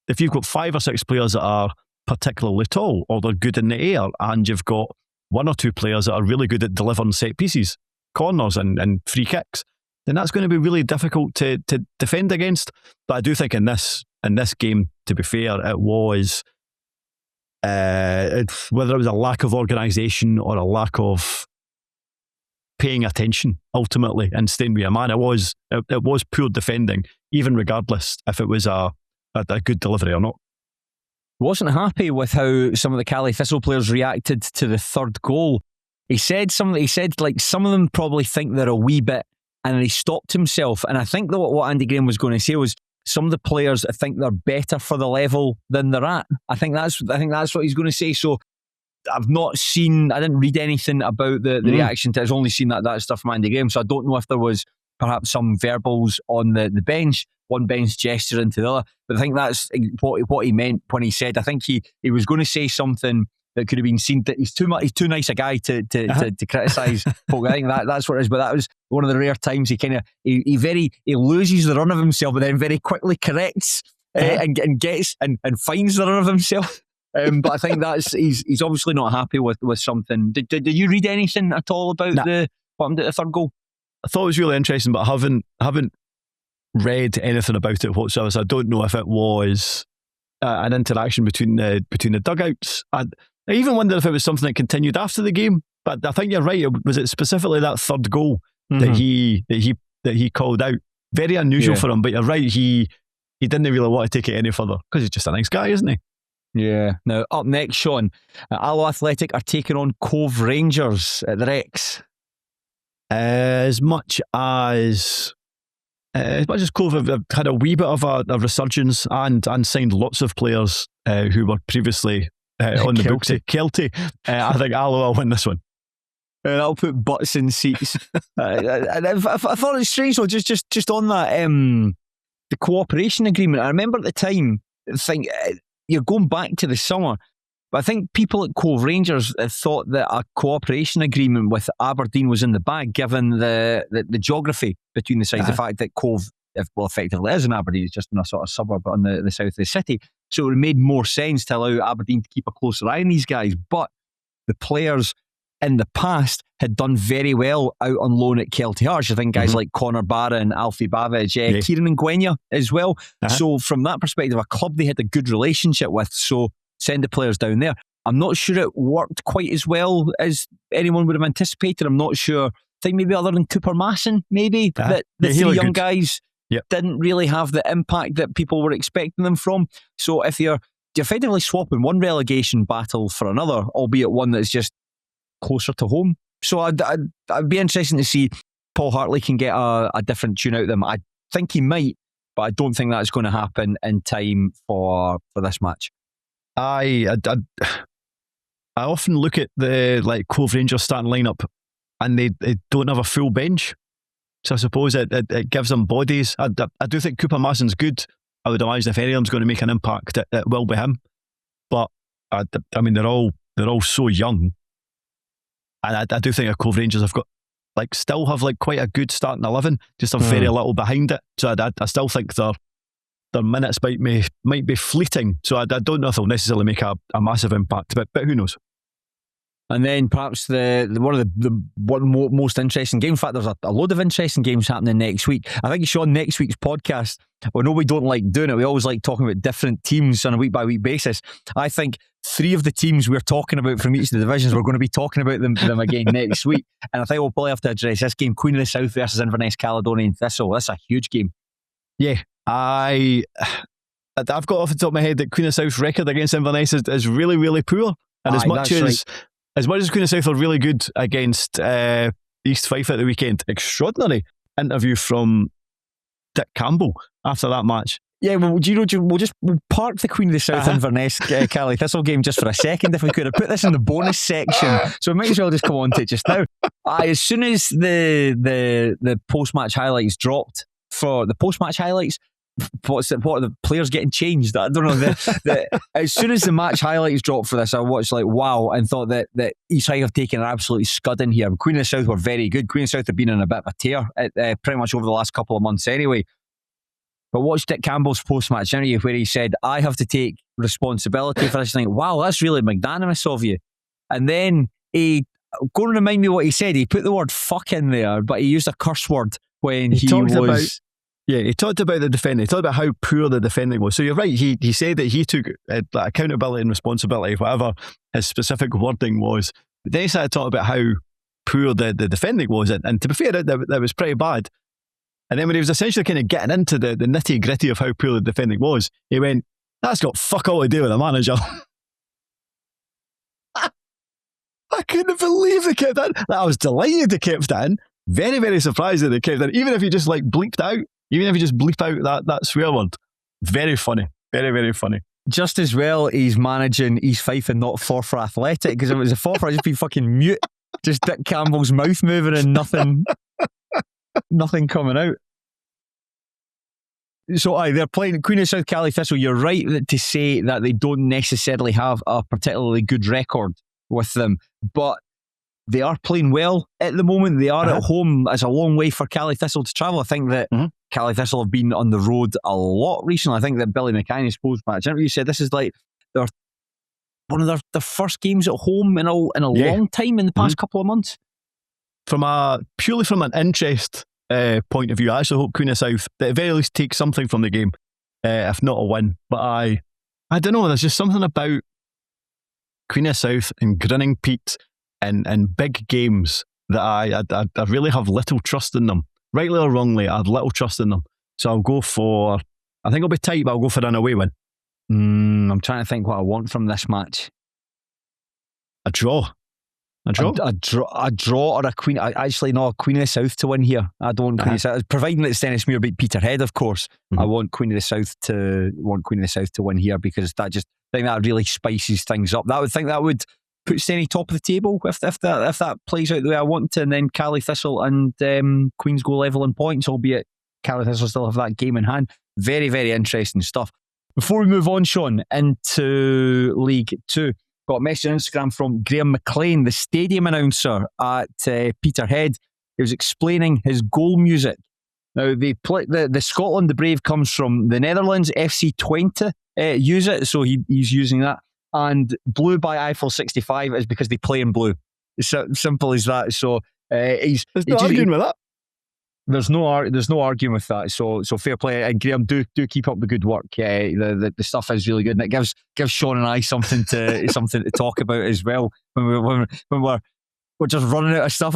if you've got 5 or 6 players that are particularly tall or they're good in the air, and you've got 1 or 2 players that are really good at delivering set pieces, corners and free kicks, then that's going to be really difficult to defend against. But I do think in this game, to be fair, it was whether it was a lack of organisation or a lack of paying attention ultimately and staying with a man, it was poor defending, even regardless if it was a good delivery or not. Wasn't happy with how some of the Cali Thistle players reacted to the third goal. He said like some of them probably think they're a wee bit, and he stopped himself. And I think that what Andy Graham was going to say was some of the players think they're better for the level than they're at. I think that's what he's going to say. So I didn't read anything about the reaction to it. I've only seen that stuff from Andy Graham. So I don't know if there was perhaps some verbals on the bench, one bench gesturing to the other. But I think that's what he meant when he said, I think he was going to say something that could have been seen that he's too nice a guy to criticise folk. I think that's what it is. But that was one of the rare times he loses the run of himself, but then very quickly corrects and gets and finds the run of himself. But I think he's obviously not happy with something. Did you read anything at all about what happened at the third goal? I thought it was really interesting, but I haven't read anything about it whatsoever. So I don't know if it was an interaction between the dugouts. I even wonder if it was something that continued after the game. But I think you're right. Was it specifically that third goal that he called out? Very unusual for him. But you're right. He didn't really want to take it any further because he's just a nice guy, isn't he? Yeah. Now, up next, Shaughan, Alloa Athletic are taking on Cove Rangers at the Rex. As much as Cove have had a wee bit of a resurgence and signed lots of players who were previously on the books at Kelty, I think Alloa win this one. That'll put butts in seats. And I thought it was strange though, just on that, the cooperation agreement. I remember at the time, you're going back to the summer, but I think people at Cove Rangers thought that a cooperation agreement with Aberdeen was in the bag, given the geography between the sides. The fact that Cove, effectively is in Aberdeen, it's just in a sort of suburb on the south of the city. So it made more sense to allow Aberdeen to keep a closer eye on these guys. But the players in the past had done very well out on loan at Kelty Hearts. I think guys like Connor Barra and Alfie Babbage, Kieran and Gwenya as well. So from that perspective, a club they had a good relationship with, so send the players down there. I'm not sure it worked quite as well as anyone would have anticipated. I'm not sure. I think maybe other than Cooper Masson, that the three young guys didn't really have the impact that people were expecting them from. So if you're effectively swapping one relegation battle for another, albeit one that's just closer to home. So I'd be interested to see Paul Hartley can get a different tune out of them. I think he might, but I don't think that's going to happen in time for this match. I often look at the Cove Rangers starting lineup, and they don't have a full bench. So I suppose it gives them bodies. I do think Cooper Masson's good. I would imagine if any of them's going to make an impact, it will be him. But I mean, they're all so young. And I do think the Cove Rangers have got still have quite a good starting 11, just a very little behind it. So I still think their minutes might be fleeting. So I don't know if they'll necessarily make a massive impact, but who knows? And then perhaps one of the most interesting games. In fact, there's a load of interesting games happening next week. I think, Shaughan, next week's podcast, I know we don't like doing it. We always like talking about different teams on a week-by-week basis. I think 3 of the teams we're talking about from each of the divisions, we're going to be talking about them again next week. And I think we'll probably have to address this game, Queen of the South versus Inverness Caledonian Thistle. That's a huge game. Yeah. I've got off the top of my head that Queen of the South's record against Inverness is really, really poor. And as much as Queen of the South are really good against East Fife at the weekend, extraordinary interview from Dick Campbell after that match. Yeah, well, we'll park the Queen of the South Inverness Cali Thistle game just for a second if we could. I put this in the bonus section, so we might as well just come on to it just now. As soon as the post-match highlights dropped for the post-match highlights, what are the players getting changed? I don't know. As soon as the match highlights dropped for this, I watched wow, and thought that East Fife have taken an absolute scud in here. Queen of the South were very good. Queen of the South have been in a bit of a tear pretty much over the last couple of months anyway. But watch Dick Campbell's post-match interview where he said, I have to take responsibility for this. I think, wow, that's really magnanimous of you. And then go and remind me what he said. He put the word fuck in there, but he used a curse word when he talked about the defending. He talked about how poor the defending was. So you're right. He said that he took accountability and responsibility, whatever his specific wording was. But then he started talking about how poor the defending was. And to be fair, that was pretty bad. And then when he was essentially kind of getting into the nitty gritty of how poor the defending was, he went, that's got fuck all to do with the manager. I couldn't believe they kept that. I was delighted they kept that in. Very, very surprised that they kept that in. Even if you just bleeped out, even if you just bleep out that swear word. Very funny. Very, very funny. Just as well he's managing East Fife and not Forfar Athletic, because if it was a Forfar, I'd just be fucking mute. Just Dick Campbell's mouth moving and nothing coming out. So they're playing Queen of South Cali Thistle. You're right to say that they don't necessarily have a particularly good record with them, but they are playing well at the moment. They are at home. It's a long way for Cali Thistle to travel. I think that Cali Thistle have been on the road a lot recently. I think that Billy McKinney's post-match interview said this is one of their first games at home in a long time in the past couple of months. Purely from an interest point of view, I actually hope Queen of South at the very least take something from the game, if not a win. But I don't know, there's just something about Queen of South and Grinning Pete and big games that I really have little trust in them. Rightly or wrongly, I have little trust in them. So I'll go for, I think it'll be tight, but I'll go for an away win. I'm trying to think what I want from this match. A draw. A draw or a Queen. Actually, no, a Queen of the South to win here. I don't want Queen of the South, providing that Stennismuir beat Peterhead, of course. I want Queen of the South to win here because I think that really spices things up. That would puts any top of the table if that plays out the way I want to, and then Cali Thistle and Queens go level in points, albeit Cali Thistle still have that game in hand. Very, very interesting stuff. Before we move on, Shaughan, into League 2, got a message on Instagram from Graham McLean, the stadium announcer at Peterhead. He was explaining his goal music. Now, they play the Scotland, the Brave, comes from the Netherlands. FC Twente use it, so he's using that. And Blue by Eiffel 65 is because they play in blue. It's simple as that. So there's no arguing with that. There's no arguing with that. So fair play. And Graham, do keep up the good work. The stuff is really good, and it gives Shaughan and I something to talk about as well when we're just running out of stuff.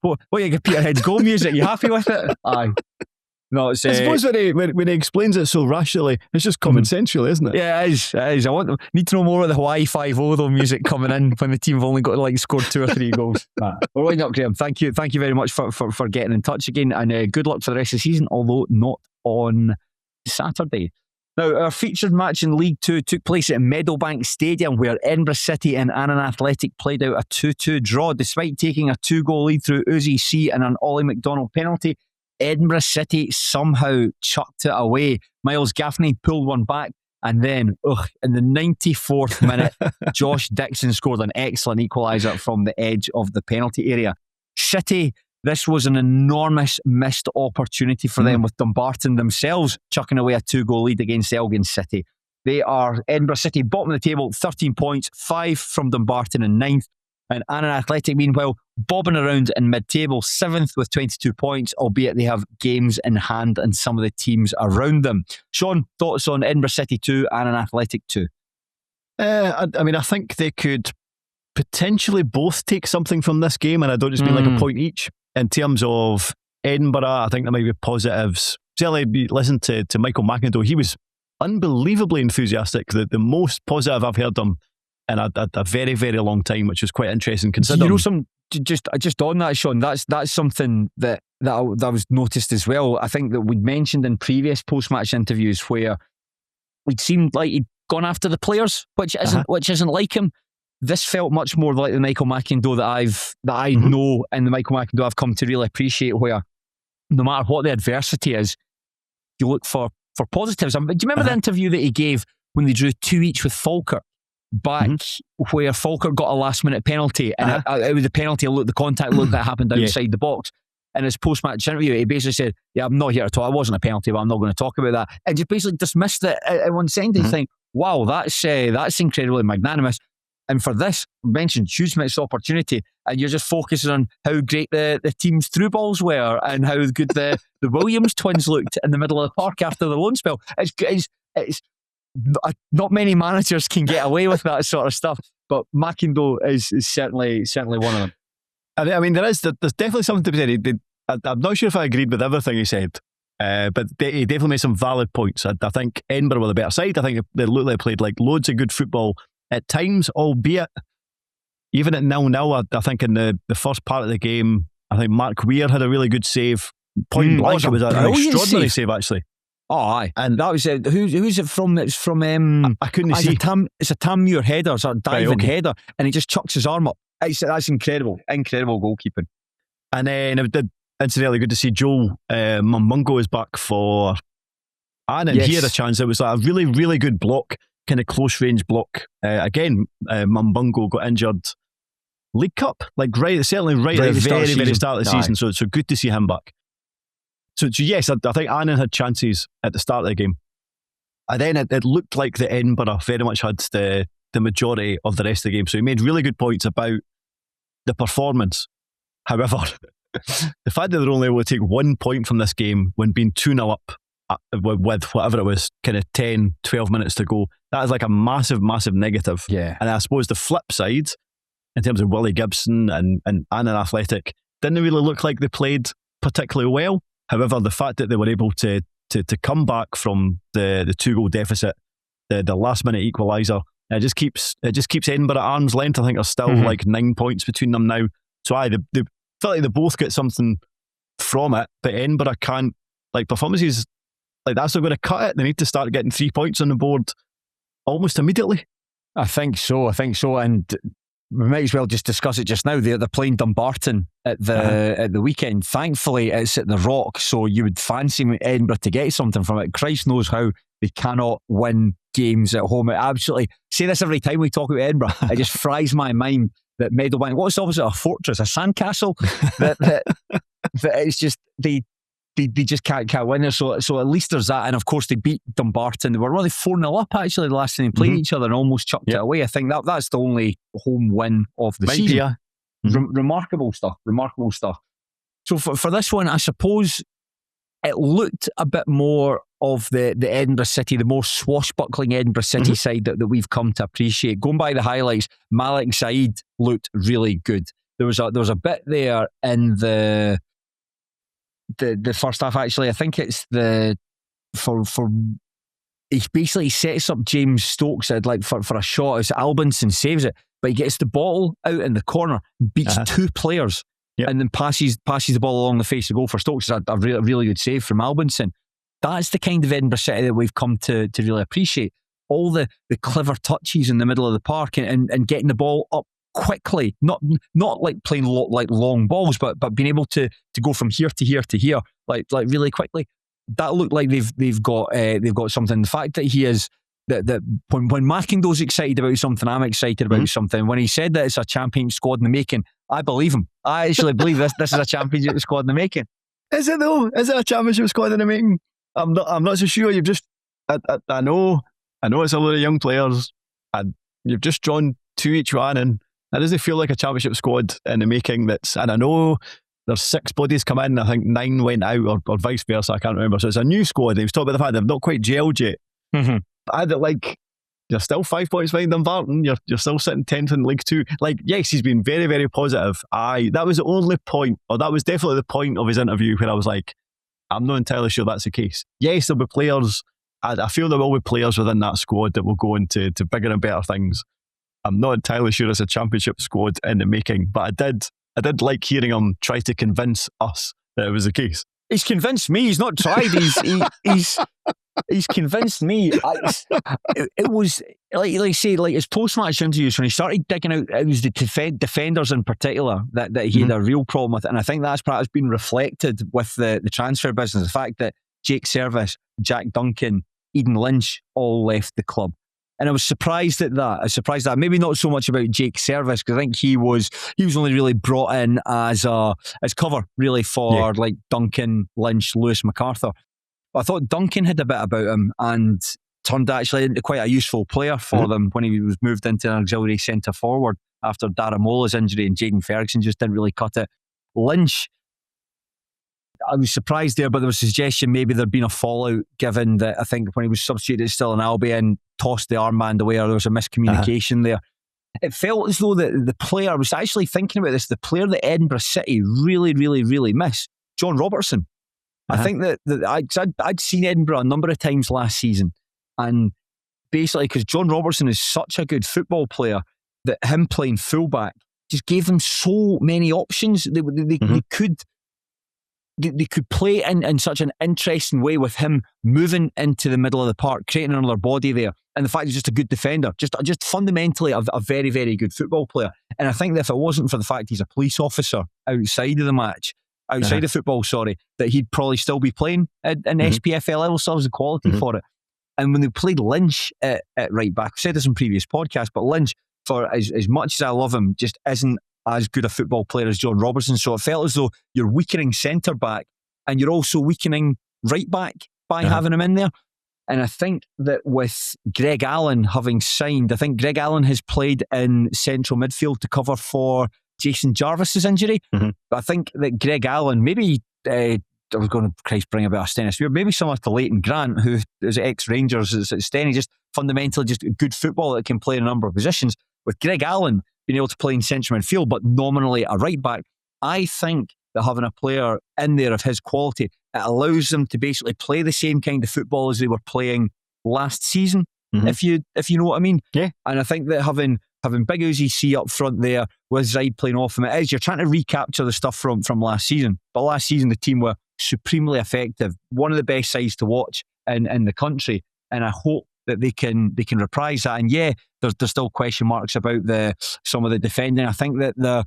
What you get Peterhead's goal music? You happy with it? Aye. No, it's, I suppose when he explains it so rationally, it's just common sense, really, isn't it? Yeah, it is. I need to know more about the Hawaii 5-0 though music coming in when the team have only got to scored 2 or 3 goals. Well, why not, Graham? Thank you very much for getting in touch again, and good luck for the rest of the season, although not on Saturday. Now, our featured match in League 2 took place at Meadowbank Stadium, where Edinburgh City and Annan Athletic played out a 2-2 draw. Despite taking a 2-goal lead through Uzi C and an Ollie McDonald penalty, Edinburgh City somehow chucked it away. Miles Gaffney pulled one back, and then in the 94th minute, Josh Dixon scored an excellent equaliser from the edge of the penalty area. City, this was an enormous missed opportunity for them, with Dumbarton themselves chucking away a 2-goal lead against Elgin City. They are Edinburgh City, bottom of the table, 13 points, 5 from Dumbarton in 9th. And Annan Athletic, meanwhile, bobbing around in mid-table, 7th with 22 points, albeit they have games in hand and some of the teams around them. Shaughan, thoughts on Edinburgh City 2, Annan Athletic 2? I think they could potentially both take something from this game, and I don't just mean like a point each. In terms of Edinburgh, I think there might be positives. Certainly, listen to Michael McIndoe. He was unbelievably enthusiastic. The most positive I've heard him in a very, very long time, which was quite interesting considering. You know, just on that, Shaughan, that's something that was noticed as well. I think that we'd mentioned in previous post-match interviews where it seemed like he'd gone after the players, which isn't like him. This felt much more like the Michael McIndoe that I know, and the Michael McIndoe I've come to really appreciate, where no matter what the adversity is, you look for positives. Do you remember the interview that he gave when they drew 2 each with Falkirk back, where Falkirk got a last minute penalty, and it was the penalty, the contact look that happened outside the box. In his post-match interview, he basically said, "Yeah, I'm not here to talk. It wasn't a penalty, but I'm not going to talk about that." And just basically dismissed it in one sentence. Think, wow, that's incredibly magnanimous. And for this, mentioned huge missed opportunity, and you're just focusing on how great the team's through balls were and how good the Williams twins looked in the middle of the park after the loan spell. It's not many managers can get away with that sort of stuff, but McIndoe is certainly one of them. I mean, there's definitely something to be said. I'm not sure if I agreed with everything he said, but he definitely made some valid points. I think Edinburgh were the better side. I think they looked like they played like loads of good football at times, albeit even at 0-0, I think in the first part of the game, I think Mark Weir had a really good save. Point blank, it was an extraordinary save actually. Oh, aye. And that was who's it from? It's from I couldn't see. It's a Tam Muir header, it's a diving header, and he just chucks his arm up. That's incredible goalkeeping. And then it did incidentally good to see Joel Mummungo is back for Annan. He had a chance. It was like a really, really good block, kind of close range block. Again, Mummungo got injured League Cup, certainly right at the very start of the season. So good to see him back. So yes, I think Annan had chances at the start of the game. And then it looked like the Edinburgh very much had the majority of the rest of the game. So he made really good points about the performance. However, the fact that they're only able to take 1 point from this game when being 2-0 up with whatever it was, kind of 10, 12 minutes to go, that is like a massive, massive negative. Yeah. And I suppose the flip side, in terms of Willie Gibson and Annan Athletic, didn't really look like they played particularly well. However, the fact that they were able to come back from the 2-goal deficit, the last minute equaliser, it just keeps Edinburgh at arm's length. I think there's still like 9 points between them now. So they felt like they both get something from it, but Edinburgh can't, performances like that's not going to cut it. They need to start getting 3 points on the board almost immediately. I think so. And we might as well just discuss it just now. They're playing Dumbarton at the weekend. Thankfully, it's at the Rock, so you would fancy Edinburgh to get something from it. Christ knows how they cannot win games at home. It absolutely, say this every time we talk about Edinburgh, it just fries my mind that Meadowbank, what's opposite a fortress, a sandcastle? that it's just they just can't win there. So at least there's that. And of course they beat Dumbarton. They were really 4-0 up actually the last time they played each other and almost chucked it away. I think that's the only home win of the season. Remarkable stuff. So for this one, I suppose it looked a bit more of the Edinburgh City, the more swashbuckling Edinburgh City side that we've come to appreciate. Going by the highlights, Malik Saeed looked really good. There was a bit there in the first half actually. I think it's he basically sets up James Stokes for a shot as Albinson saves it, but he gets the ball out in the corner, beats two players, and then passes the ball along the face of goal for Stokes. It's a really good save from Albinson. That's the kind of Edinburgh City that we've come to really appreciate. All the clever touches in the middle of the park and getting the ball up quickly, not like playing like long balls, but being able to go from here to here to here, like really quickly. That looked like they've got something. The fact that he is that when Mackindo's excited about something, I'm excited about something. When he said that it's a championship squad in the making, I believe him. I actually believe this is a championship squad in the making. Is it though? Is it a championship squad in the making? I'm not so sure. You've just I know it's a lot of young players, and you've just drawn two each one, and that doesn't feel like a championship squad in the making. And I know there's 6 bodies come in. I think 9 went out, or vice versa. I can't remember. So it's a new squad. He was talking about the fact they've not quite gelled yet. You're still 5 points behind Dumbarton. You're still sitting 10th in League 2. Yes, he's been very, very positive. That was the only point, or that was definitely the point of his interview where I was like, I'm not entirely sure that's the case. Yes, there'll be players. I feel there will be players within that squad that will go into bigger and better things. I'm not entirely sure it's a championship squad in the making, but I did like hearing him try to convince us that it was the case. He's convinced me. He's not tried. He's convinced me. It was like say his post-match interviews when he started digging out. It was the defenders in particular that he had a real problem with, and I think that's perhaps been reflected with the transfer business. The fact that Jake Service, Jack Duncan, Eden Lynch all left the club. And I was surprised at that. Maybe not so much about Jake Service, because I think he was only really brought in as cover really for like Duncan, Lynch, Lewis MacArthur. But I thought Duncan had a bit about him and turned actually into quite a useful player for them when he was moved into an auxiliary centre forward after Daramola's injury, and Jayden Ferguson just didn't really cut it. Lynch, I was surprised there, but there was a suggestion maybe there'd been a fallout, given that I think when he was substituted still in Albion, tossed the armband away, or there was a miscommunication there. It felt as though the player, I was actually thinking about this, the player that Edinburgh City really, really, really miss, John Robertson. I think that I'd seen Edinburgh a number of times last season, and basically because John Robertson is such a good football player that him playing fullback just gave them so many options. They could play in such an interesting way with him moving into the middle of the park, creating another body there. And the fact he's just a good defender, just fundamentally a very, very good football player. And I think that if it wasn't for the fact he's a police officer outside of the match, outside of football, that he'd probably still be playing in SPFL level, so there's the quality for it. And when they played Lynch at right back, I've said this in previous podcasts, but Lynch, for as much as I love him, just isn't as good a football player as John Robertson. So it felt as though you're weakening centre back and you're also weakening right back by having him in there. And I think that with Greg Allen having signed, I think Greg Allen has played in central midfield to cover for Jason Jarvis's injury. But I think that Greg Allen, maybe I was going to bring a bit of Stennis Weir, maybe similar to Leighton Grant, who is ex-Rangers, is at Stenny, just fundamentally just good football that can play in a number of positions. With Greg Allen being able to play in central midfield, but nominally a right back, I think that having a player in there of his quality, it allows them to basically play the same kind of football as they were playing last season, if you know what I mean. Yeah. And I think that having Big Uzi C up front there with Zaid playing off him, you're trying to recapture the stuff from last season. But last season the team were supremely effective, one of the best sides to watch in the country. And I hope that they can reprise that. And yeah, there's still question marks about some of the defending. I think that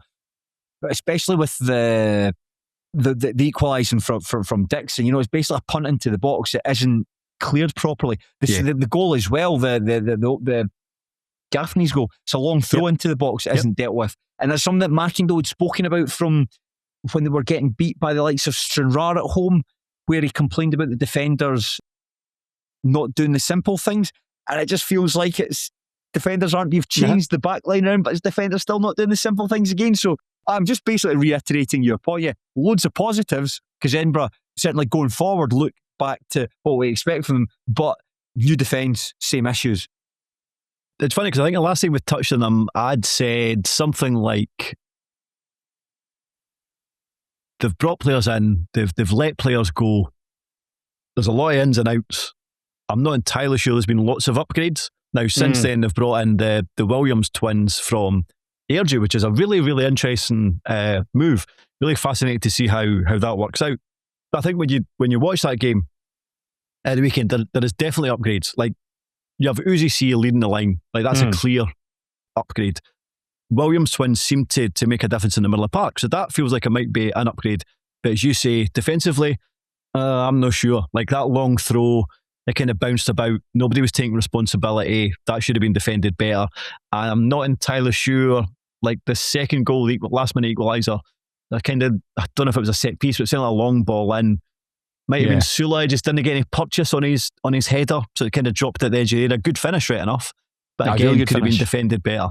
especially with the equalising from Dixon, it's basically a punt into the box that isn't cleared properly. The goal as well, the Gaffney's goal, it's a long throw into the box that isn't dealt with. And that's something that Markendale had spoken about from when they were getting beat by the likes of Stranraer at home, where he complained about the defenders not doing the simple things. And it just feels like you've changed the back line around, but his defenders still not doing the simple things again. So I'm just basically reiterating your point. Yeah, loads of positives, because Edinburgh, certainly going forward, look back to what we expect from them, but new defence, same issues. It's funny because I think the last time we touched on them, I'd said something like they've brought players in, they've let players go. There's a lot of ins and outs. I'm not entirely sure there's been lots of upgrades. Now, since then, they've brought in the Williams twins from Ayr, which is a really, really interesting move. Really fascinating to see how that works out. But I think when you watch that game at the weekend, there is definitely upgrades. Like, you have Uzi C leading the line. Like, that's a clear upgrade. Williams twins seem to make a difference in the middle of the park. So that feels like it might be an upgrade. But as you say, defensively, I'm not sure. Like, that long throw, it kind of bounced about. Nobody was taking responsibility. That should have been defended better. And I'm not entirely sure, like, the second goal, last minute equaliser, I don't know if it was a set piece, but it sounded like a long ball in. Might have been Sula, just didn't get any purchase on his header, so it kind of dropped at the edge of the area. A good finish, right enough, but again, really could have been defended better.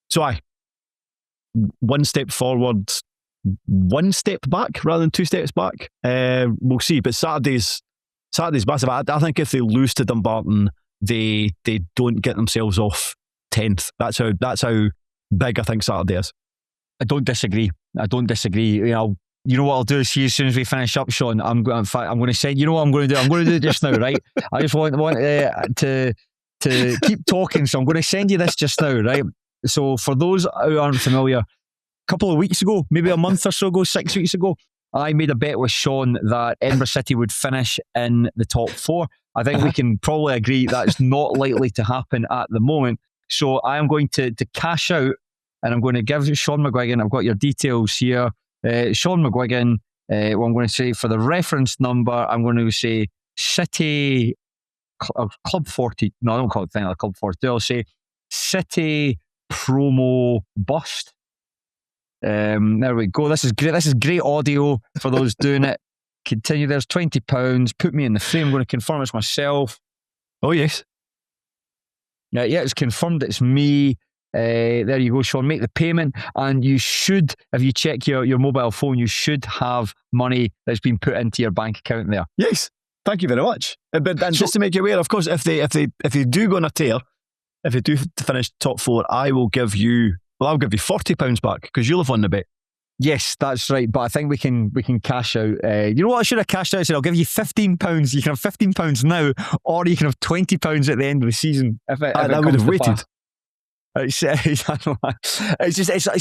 So one step forward, one step back rather than two steps back. We'll see, but Saturday's massive. I think if they lose to Dumbarton, they don't get themselves off 10th. That's how big I think Saturday is. I don't disagree. You know what I'll do is, see, as soon as we finish up, Shaughan, I'm going to say, you know what I'm going to do? I'm going to do it just now, right? I just want to keep talking, so I'm going to send you this just now, right? So for those who aren't familiar, a couple of weeks ago, maybe a month or so ago, 6 weeks ago, I made a bet with Shaughan that Edinburgh City would finish in the top 4. I think we can probably agree that's not likely to happen at the moment. So I am going to cash out, and I'm going to give Shaughan McGuigan, I've got your details here, Shaughan McGuigan, what I'm going to say for the reference number, I'm going to say City Club 40. No, I don't call it thing like Club 40. I'll say City promo bust. There we go. This is great. This is great audio for those doing it. Continue. There's £20. Put me in the frame. I'm going to confirm it's myself. Oh yes. Yeah, it's confirmed it's me. There you go, Shaughan. Make the payment, and you should, if you check your mobile phone, you should have money that's been put into your bank account there. Yes, thank you very much. But just to make you aware, of course, if they do go on a tear, if they do finish top 4, I'll give you £40 back because you'll have won the bet. Yes, that's right. But I think we can cash out. You know what? I should have cashed out. I said I'll give you £15. You can have £15 now, or you can have £20 at the end of the season. If I would have waited. It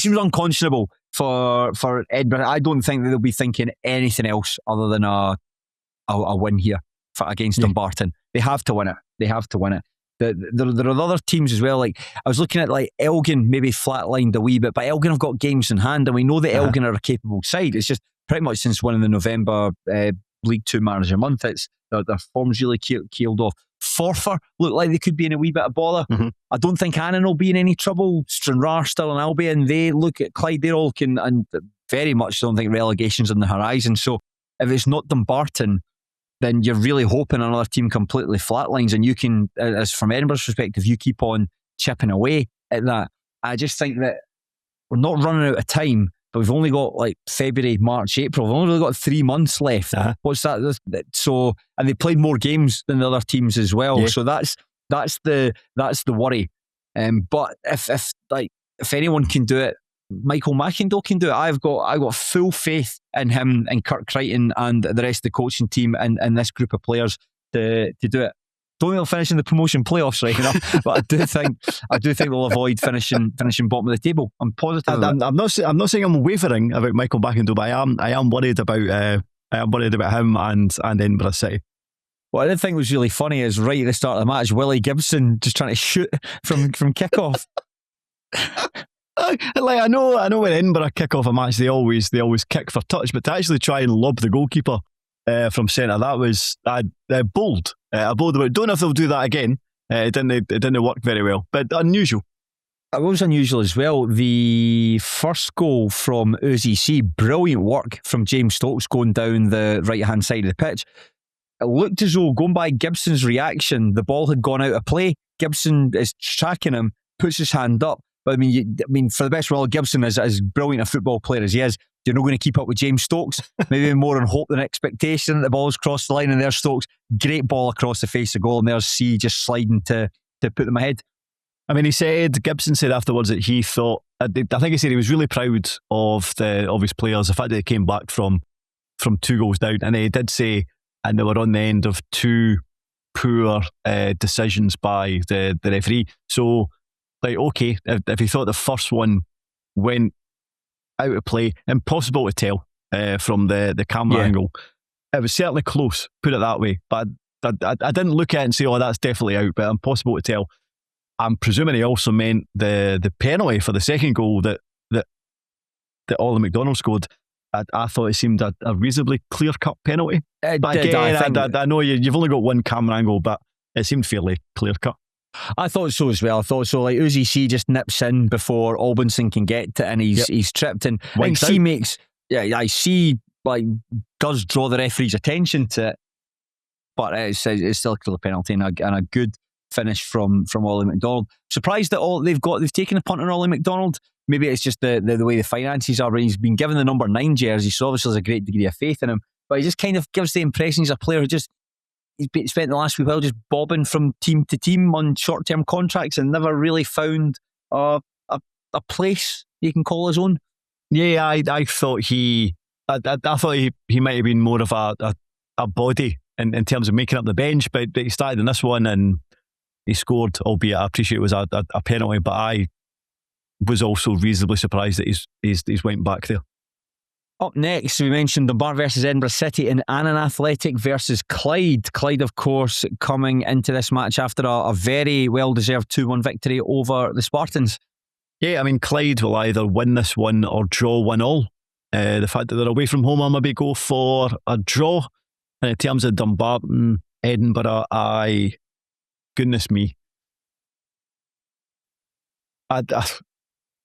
seems unconscionable for Edinburgh. I don't think that they'll be thinking anything else other than a win here against Dumbarton. They have to win it. There are other teams as well. Like, I was looking at, like, Elgin maybe flatlined a wee bit, but Elgin have got games in hand, and we know that Elgin are a capable side. It's just pretty much since winning the November League 2 Manager Month, their form's really keeled off. Forfar look like they could be in a wee bit of bother. I don't think Annan will be in any trouble. Stranraer still in Albion. They look at Clyde. They all can, and very much don't think relegation's on the horizon. So if it's not Dumbarton, then you're really hoping another team completely flatlines, and you can, as from Edinburgh's perspective, you keep on chipping away at that. I just think that we're not running out of time, but we've only got like February, March, April. We've only really got 3 months left. What's that? So, and they played more games than the other teams as well. Yeah. So that's the worry. But if anyone can do it, Michael Mackiндale can do it. I've got full faith in him and Kirk Crichton and the rest of the coaching team and this group of players to do it. Don't think they'll finish in the promotion playoffs right enough, but I do think they'll avoid finishing bottom of the table. I'm positive. I'm not saying I'm wavering about Michael Mackiндale, but I am worried about him and Edinburgh City. What I did think was really funny is right at the start of the match, Willie Gibson just trying to shoot from kickoff. Like I know when Edinburgh kick off a match, they always kick for touch, but to actually try and lob the goalkeeper from centre, that was bold. Bold. Don't know if they'll do that again. It didn't work very well, but unusual. It was unusual as well. The first goal from UZC, brilliant work from James Stokes going down the right-hand side of the pitch. It looked as though, going by Gibson's reaction, the ball had gone out of play. Gibson is tracking him, puts his hand up. But I mean, for the best of all, Gibson is as brilliant a football player as he is. You're not going to keep up with James Stokes. Maybe more on hope than expectation. The ball's crossed the line, and there's Stokes. Great ball across the face of goal, and there's C just sliding to put them ahead. I mean, Gibson said afterwards that he thought, I think he said he was really proud of his players, the fact that they came back from 2 goals down, and he did say, and they were on the end of 2 poor decisions by the referee. So, like, okay, if he thought the first one went out of play, impossible to tell from the camera angle. It was certainly close, put it that way, but I didn't look at it and say, oh, that's definitely out, but impossible to tell. I'm presuming he also meant the penalty for the second goal that Ollie McDonald scored. I thought it seemed a reasonably clear-cut penalty. But again, I know you've only got one camera angle, but it seemed fairly clear-cut. I thought so as well. I thought so. Like Uzi C just nips in before Albinson can get to it, and he's tripped. And I think C makes, I see, like, does draw the referee's attention to it, but it's still a clear penalty and a good finish from Ollie McDonald. Surprised that they've taken a punt on Ollie McDonald. Maybe it's just the way the finances are. He's been given the number 9 jersey, so obviously there's a great degree of faith in him. But he just kind of gives the impression he's a player who he's spent the last wee while just bobbing from team to team on short-term contracts and never really found a place he can call his own. Yeah, I thought I thought he might have been more of a body in terms of making up the bench, but he started in this one and he scored, albeit I appreciate it was a penalty, but I was also reasonably surprised that he's went back there. Up next, we mentioned Dunbar versus Edinburgh City and Annan Athletic versus Clyde. Clyde, of course, coming into this match after a very well-deserved 2-1 victory over the Spartans. Yeah, I mean, Clyde will either win this one or draw 1-1. The fact that they're away from home, I'll maybe go for a draw. And in terms of Dumbarton, Edinburgh, goodness me.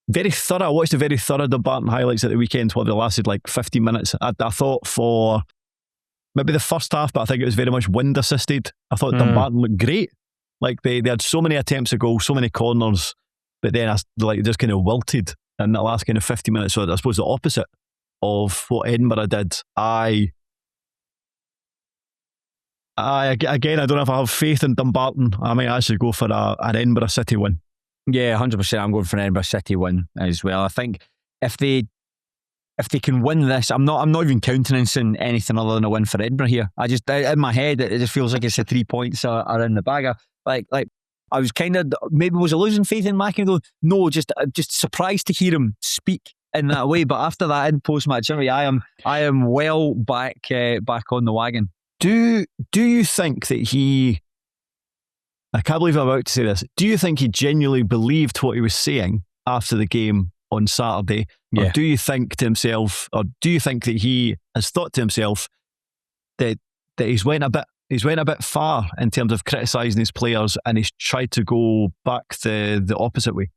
Very thorough. I watched a very thorough Dumbarton highlights at the weekend. They lasted like 15 minutes. I thought for maybe the first half, but I think it was very much wind assisted. I thought Dumbarton looked great. Like they had so many attempts at goal, so many corners, but then just kind of wilted in that last kind of 50 minutes. So I suppose the opposite of what Edinburgh did. Again, I don't know if I have faith in Dumbarton. I might actually go for an Edinburgh City win. Yeah, 100%. I'm going for an Edinburgh City win as well. I think if they can win this, I'm not even countenancing anything other than a win for Edinburgh here. I just, in my head, it just feels like it's the 3 points are in the bag. Like I was kind of, maybe was I losing faith in Mackie though? No, just surprised to hear him speak in that way. But after that in post-match interview, I am well back on the wagon. Do you think that he, I can't believe I'm about to say this, do you think he genuinely believed what he was saying after the game on Saturday? Yeah. Or do you think to himself, or do you think that he has thought to himself that he's went a bit far in terms of criticising his players and he's tried to go back the opposite way?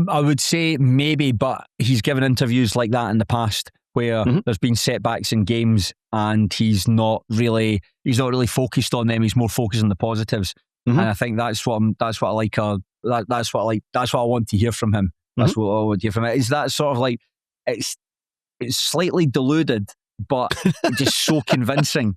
I would say maybe, but he's given interviews like that in the past where there's been setbacks in games and he's not really focused on them. He's more focused on the positives. And I think that's what I like. That's what I want to hear from him. That's what I want to hear from him. Is that sort of like it's slightly deluded, but just so convincing.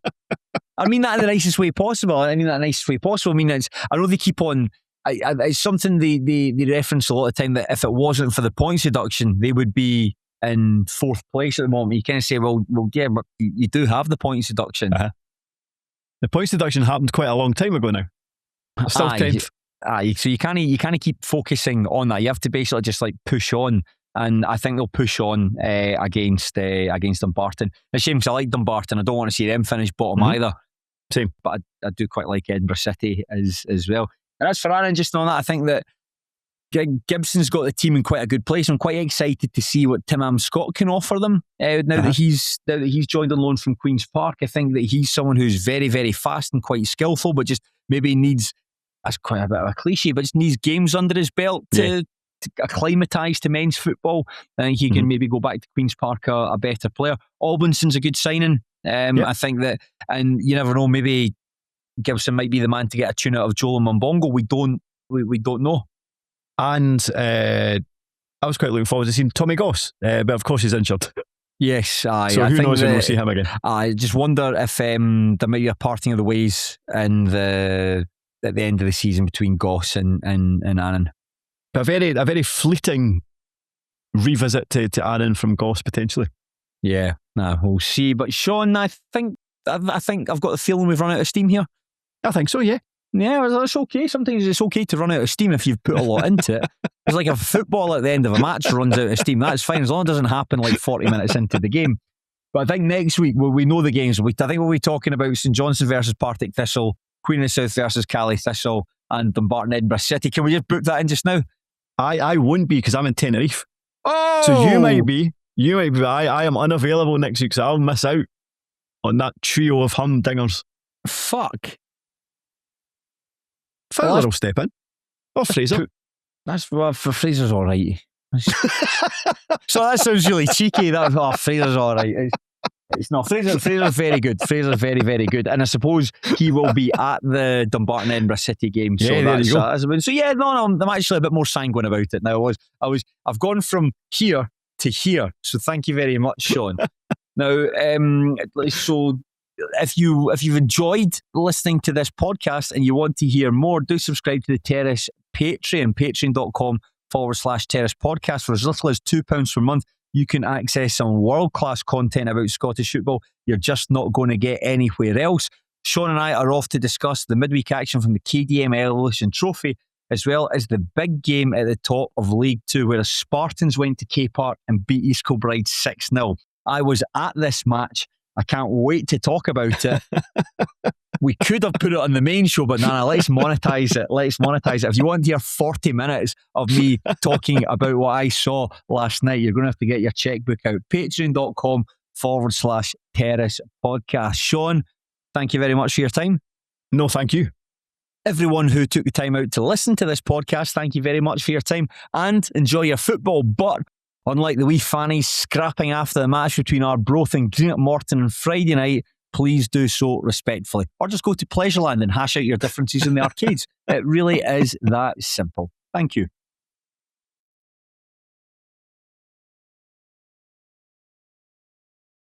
I mean that in the nicest way possible. I mean I know they keep on. It's something they reference a lot of time that if it wasn't for the points deduction, they would be in 4th place at the moment. You kind of say, well, yeah, but you do have the points deduction. The points deduction happened quite a long time ago now. Still 10th. So you can't keep focusing on that. You have to basically just like push on, and I think they'll push on against Dumbarton. It's a shame because I like Dumbarton. I don't want to see them finish bottom either. Same. But I do quite like Edinburgh City as well. And as for Annan, just on that, I think that Gibson's got the team in quite a good place. I'm quite excited to see what Tim Scott can offer them now that he's joined on loan from Queen's Park. I think that he's someone who's very, very fast and quite skillful, but just maybe needs, that's quite a bit of a cliche, but just needs games under his belt to acclimatise to men's football. I think he can maybe go back to Queen's Park a better player. Albinson's a good signing. I think that, and you never know, maybe Gibson might be the man to get a tune out of Joel and Mbongo. We don't know. And I was quite looking forward to seeing Tommy Goss, but of course he's injured. Yes, aye. So who knows when we'll see him again. I just wonder if there might be a parting of the ways at the end of the season between Goss and Annan. A very fleeting revisit to Annan from Goss potentially. Yeah, we'll see. But Shaughan, I think I've got the feeling we've run out of steam here. I think so, yeah. Yeah, it's okay. Sometimes it's okay to run out of steam if you've put a lot into it. It's like if a football at the end of a match runs out of steam, that's fine, as long as it doesn't happen like 40 minutes into the game. But I think next week, we know the games. I think we'll be talking about St Johnstone versus Partick Thistle, Queen of the South versus Cali Thistle, and Dumbarton Edinburgh City. Can we just book that in just now? I won't be, because I'm in Tenerife. Oh! So you might be. I am unavailable next week, so I'll miss out on that trio of humdingers. Fuck. Fowler will step in. Or Fraser. For Fraser's alright. So that sounds really cheeky. Fraser's alright. It's not. Fraser's very good. Fraser's very, very good. And I suppose he will be at the Dumbarton Edinburgh City game. So there you go. So yeah, no, I'm actually a bit more sanguine about it now. I've gone from here to here. So thank you very much, Shaughan. Now, so if you've enjoyed listening to this podcast and you want to hear more, do subscribe to the Terrace Patreon, patreon.com/Terrace Podcast. For as little as £2 per month, you can access some world-class content about Scottish football you're just not going to get anywhere else. Shaughan and I are off to discuss the midweek action from the KDM Evolution Trophy, as well as the big game at the top of League 2, where the Spartans went to K Park and beat East Kilbride 6-0. I was at this match. I can't wait to talk about it. We could have put it on the main show, but let's monetize it. If you want to hear 40 minutes of me talking about what I saw last night, you're going to have to get your checkbook out. Patreon.com/Terrace Podcast. Shaughan, thank you very much for your time. No, thank you. Everyone who took the time out to listen to this podcast, thank you very much for your time and enjoy your football. But unlike the wee fannies scrapping after the match between Arbroath and Greenock Morton on Friday night, please do so respectfully. Or just go to Pleasureland and hash out your differences in the arcades. It really is that simple. Thank you.